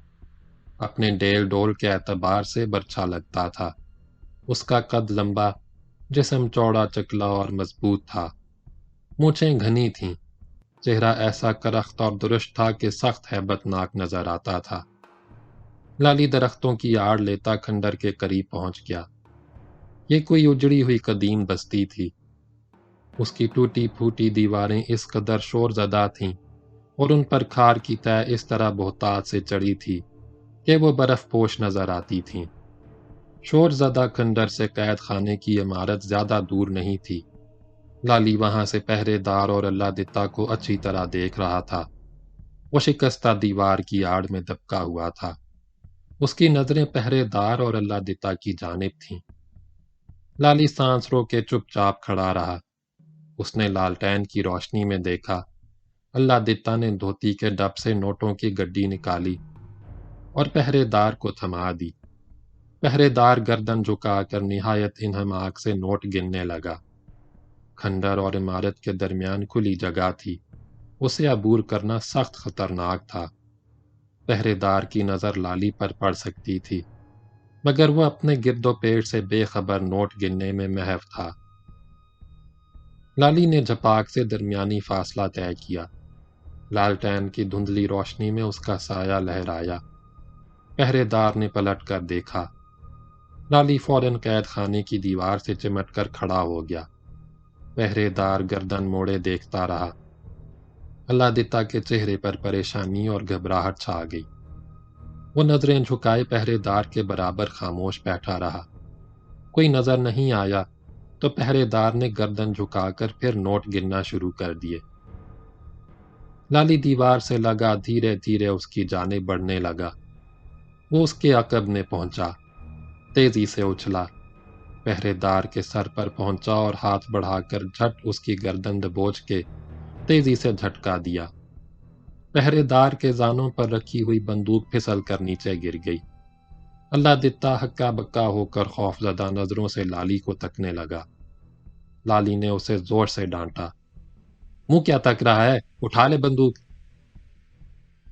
اپنے ڈیل ڈول کے اعتبار سے برچھا لگتا تھا۔ اس کا قد لمبا، جسم چوڑا چکلا اور مضبوط تھا، مونچھیں گھنی تھیں، چہرہ ایسا کرخت اور درشت تھا کہ سخت ہیبت ناک نظر آتا تھا۔ لالی درختوں کی آڑ لیتا کھنڈر کے قریب پہنچ گیا۔ یہ کوئی اجڑی ہوئی قدیم بستی تھی۔ اس کی ٹوٹی پھوٹی دیواریں اس قدر شور زدہ تھیں اور ان پر کھار کی تہ اس طرح بہتات سے چڑھی تھی کہ وہ برف پوش نظر آتی تھیں۔ شور زدہ کھنڈر سے قید خانے کی عمارت زیادہ دور نہیں تھی۔ لالی وہاں سے پہرے دار اور اللہ دتا کو اچھی طرح دیکھ رہا تھا۔ وہ شکستہ دیوار کی آڑ میں دبکا ہوا تھا۔ اس کی نظریں پہرے دار اور اللہ دتا کی جانب تھیں۔ لالی سانس رو کے چپ چاپ کھڑا رہا۔ اس نے لالٹین کی روشنی میں دیکھا اللہ دتا نے دھوتی کے ڈب سے نوٹوں کی گڈی نکالی اور پہرے دار کو تھما دی۔ پہرے دار گردن جھکا کر نہایت انہماک سے نوٹ گننے لگا۔ کھنڈر اور عمارت کے درمیان کھلی جگہ تھی، اسے عبور کرنا سخت خطرناک تھا۔ پہرے دار کی نظر لالی پر پڑ سکتی تھی، مگر وہ اپنے گرد و پیٹ سے بے خبر نوٹ گننے میں محو تھا۔ لالی نے جھپاک سے درمیانی فاصلہ طے کیا۔ لالٹین کی دھندلی روشنی میں اس کا سایہ لہرایا۔ پہرے دار نے پلٹ کر دیکھا۔ لالی فوراً قید خانے کی دیوار سے چمٹ کر کھڑا ہو گیا۔ پہرے دار گردن موڑے دیکھتا رہا۔ اللہ دتا کے چہرے پر پریشانی اور گھبراہٹ چھا گئی۔ وہ نظریں جھکائے پہرے دار کے برابر خاموش بیٹھا رہا۔ کوئی نظر نہیں آیا تو پہرے دار نے گردن جھکا کر پھر نوٹ گننا شروع کر دیے۔ لالی دیوار سے لگا دھیرے دھیرے اس کی جانب بڑھنے لگا۔ وہ اس کے عقب میں پہنچا، تیزی سے اچھلا، پہرے دار کے سر پر پہنچا اور ہاتھ بڑھا کر جھٹ اس کی گردن دبوچ کے تیزی سے جھٹکا دیا۔ پہرے دار کے زانوں پر رکھی ہوئی بندوق پھسل کر نیچے گر گئی۔ اللہ دتا ہکا بکا ہو کر خوف زدہ نظروں سے لالی کو تکنے لگا۔ لالی نے اسے زور سے ڈانٹا، منہ کیا تک رہا ہے، اٹھا لے بندوق۔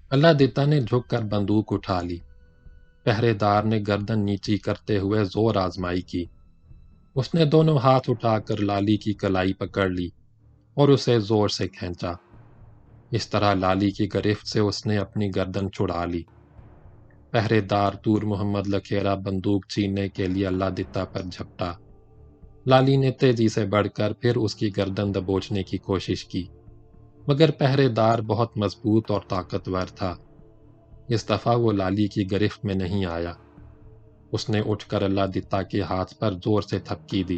اللہ دتا نے جھک کر بندوق اٹھا لی۔ پہرے دار نے گردن نیچی کرتے ہوئے زور آزمائی کی۔ اس نے دونوں ہاتھ اٹھا کر لالی کی کلائی پکڑ لی اور اسے زور سے کھینچا۔ اس طرح لالی کی گرفت سے اس نے اپنی گردن چھڑا لی۔ پہرے دار طور محمد لکھیرا بندوق چھیننے کے لیے اللہ دتا پر جھپٹا۔ لالی نے تیزی سے بڑھ کر پھر اس کی گردن دبوچنے کی کوشش کی، مگر پہرے دار بہت مضبوط اور طاقتور تھا۔ اس دفعہ وہ لالی کی گرفت میں نہیں آیا۔ اس نے اٹھ کر اللہ دتا کے ہاتھ پر زور سے تھپکی دی۔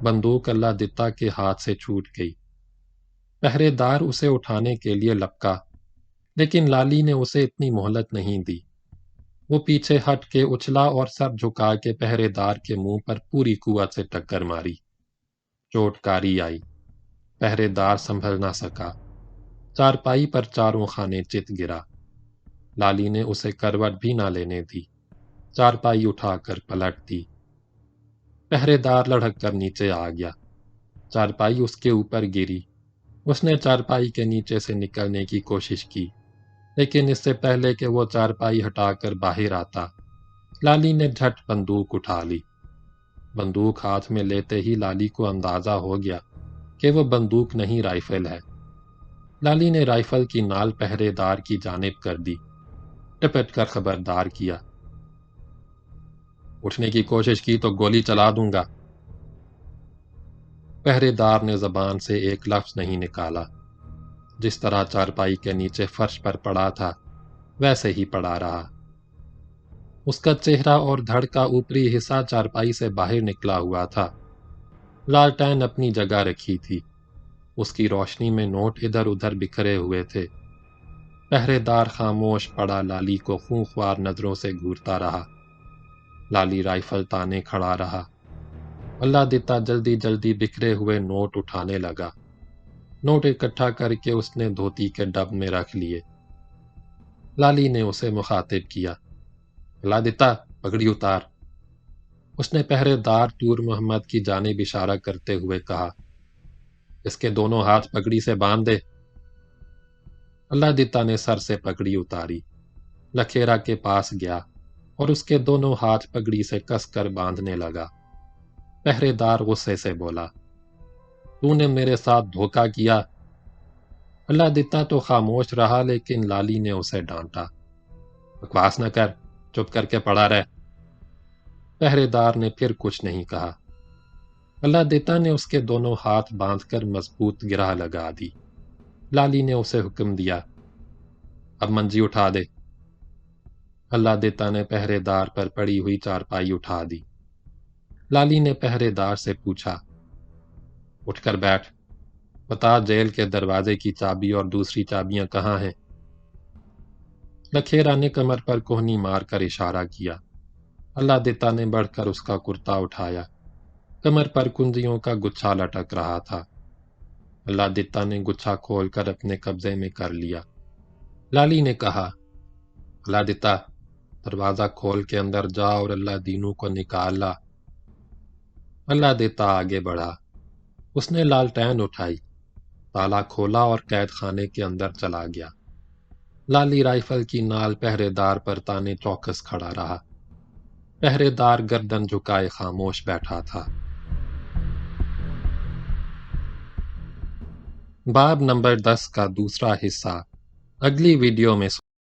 بندوق اللہ دتا کے ہاتھ سے چھوٹ گئی۔ پہرے دار اسے اٹھانے کے لیے لپکا، لیکن لالی نے اسے اتنی مہلت نہیں دی۔ وہ پیچھے ہٹ کے اچھلا اور سر جھکا کے پہرے دار کے منہ پر پوری قوت سے ٹکر ماری۔ چوٹ کاری آئی۔ پہرے دار سنبھل نہ سکا۔ چارپائی پر چاروں خانے چت گرا۔ لالی نے اسے کروٹ بھی نہ لینے دی، چارپائی اٹھا کر پلٹ دی۔ پہرے دار لڑھک کر نیچے آ گیا۔ چارپائی اس کے اوپر گری۔ اس نے چارپائی کے نیچے سے نکلنے کی کوشش کی، لیکن اس سے پہلے کہ وہ چارپائی ہٹا کر باہر آتا، لالی نے جھٹ بندوق اٹھا لی۔ بندوق ہاتھ میں لیتے ہی لالی کو اندازہ ہو گیا کہ وہ بندوق نہیں رائفل ہے۔ لالی نے رائفل کی نال پہرے دار کی جانب کر دی، ٹپٹ کر خبردار کیا، اٹھنے کی کوشش کی تو گولی چلا دوں گا۔ پہرےدار نے زبان سے ایک لفظ نہیں نکالا۔ جس طرح چارپائی کے نیچے فرش پر پڑا تھا ویسے ہی پڑا رہا۔ اس کا چہرہ اور دھڑ کا اوپری حصہ چارپائی سے باہر نکلا ہوا تھا۔ لالٹین اپنی جگہ رکھی تھی۔ اس کی روشنی میں نوٹ ادھر ادھر بکھرے ہوئے تھے۔ پہرےدار خاموش پڑا لالی کو خونخوار نظروں سے گھورتا رہا۔ لالی رائفل تانے کھڑا رہا۔ اللہ دیتا جلدی جلدی بکھرے ہوئے نوٹ اٹھانے لگا۔ نوٹ اکٹھا کر کے اس نے دھوتی کے ڈب میں رکھ لیے۔ لالی نے اسے مخاطب کیا، اللہ دیتا پگڑی اتار۔ اس نے پہرےدار ٹور محمد کی جانب اشارہ کرتے ہوئے کہا، اس کے دونوں ہاتھ پگڑی سے باندھ دے۔ اللہ دیتا نے سر سے پگڑی اتاری، لکھیرا کے پاس گیا اور اس کے دونوں ہاتھ پگڑی سے کس کر باندھنے لگا۔ پہرےدار غصے سے بولا، تو نے میرے ساتھ دھوکہ کیا۔ اللہ دیتا تو خاموش رہا لیکن لالی نے اسے ڈانٹا، بکواس نہ کر، چپ کر کے پڑا رہ۔ پہرےدار نے پھر کچھ نہیں کہا۔ اللہ دیتا نے اس کے دونوں ہاتھ باندھ کر مضبوط گرہ لگا دی۔ لالی نے اسے حکم دیا، اب منجی اٹھا دے۔ اللہ دیتا نے پہرےدار پر پڑی ہوئی چارپائی اٹھا دی۔ لالی نے پہرےدار سے پوچھا، اٹھ کر بیٹھ، بتا جیل کے دروازے کی چابی اور دوسری چابیاں کہاں ہیں؟ لکھیرا نے کمر پر کوہنی مار کر اشارہ کیا۔ اللہ دیتا نے بڑھ کر اس کا کرتا اٹھایا۔ کمر پر کنجیوں کا گچھا لٹک رہا تھا۔ اللہ دیتا نے گچھا کھول کر اپنے قبضے میں کر لیا۔ لالی نے کہا، اللہ دیتا دروازہ کھول کے اندر جا اور اللہ دینو کو نکال لا۔ اللہ دیتا آگے بڑھا۔ اس نے لالٹین اٹھائی، تالا کھولا اور قید خانے کے اندر چلا گیا۔ لالی رائفل کی نال پہرےدار پر تانے چوکس کھڑا رہا۔ پہرےدار گردن جھکائے خاموش بیٹھا تھا۔ باب نمبر 10 کا دوسرا حصہ اگلی ویڈیو میں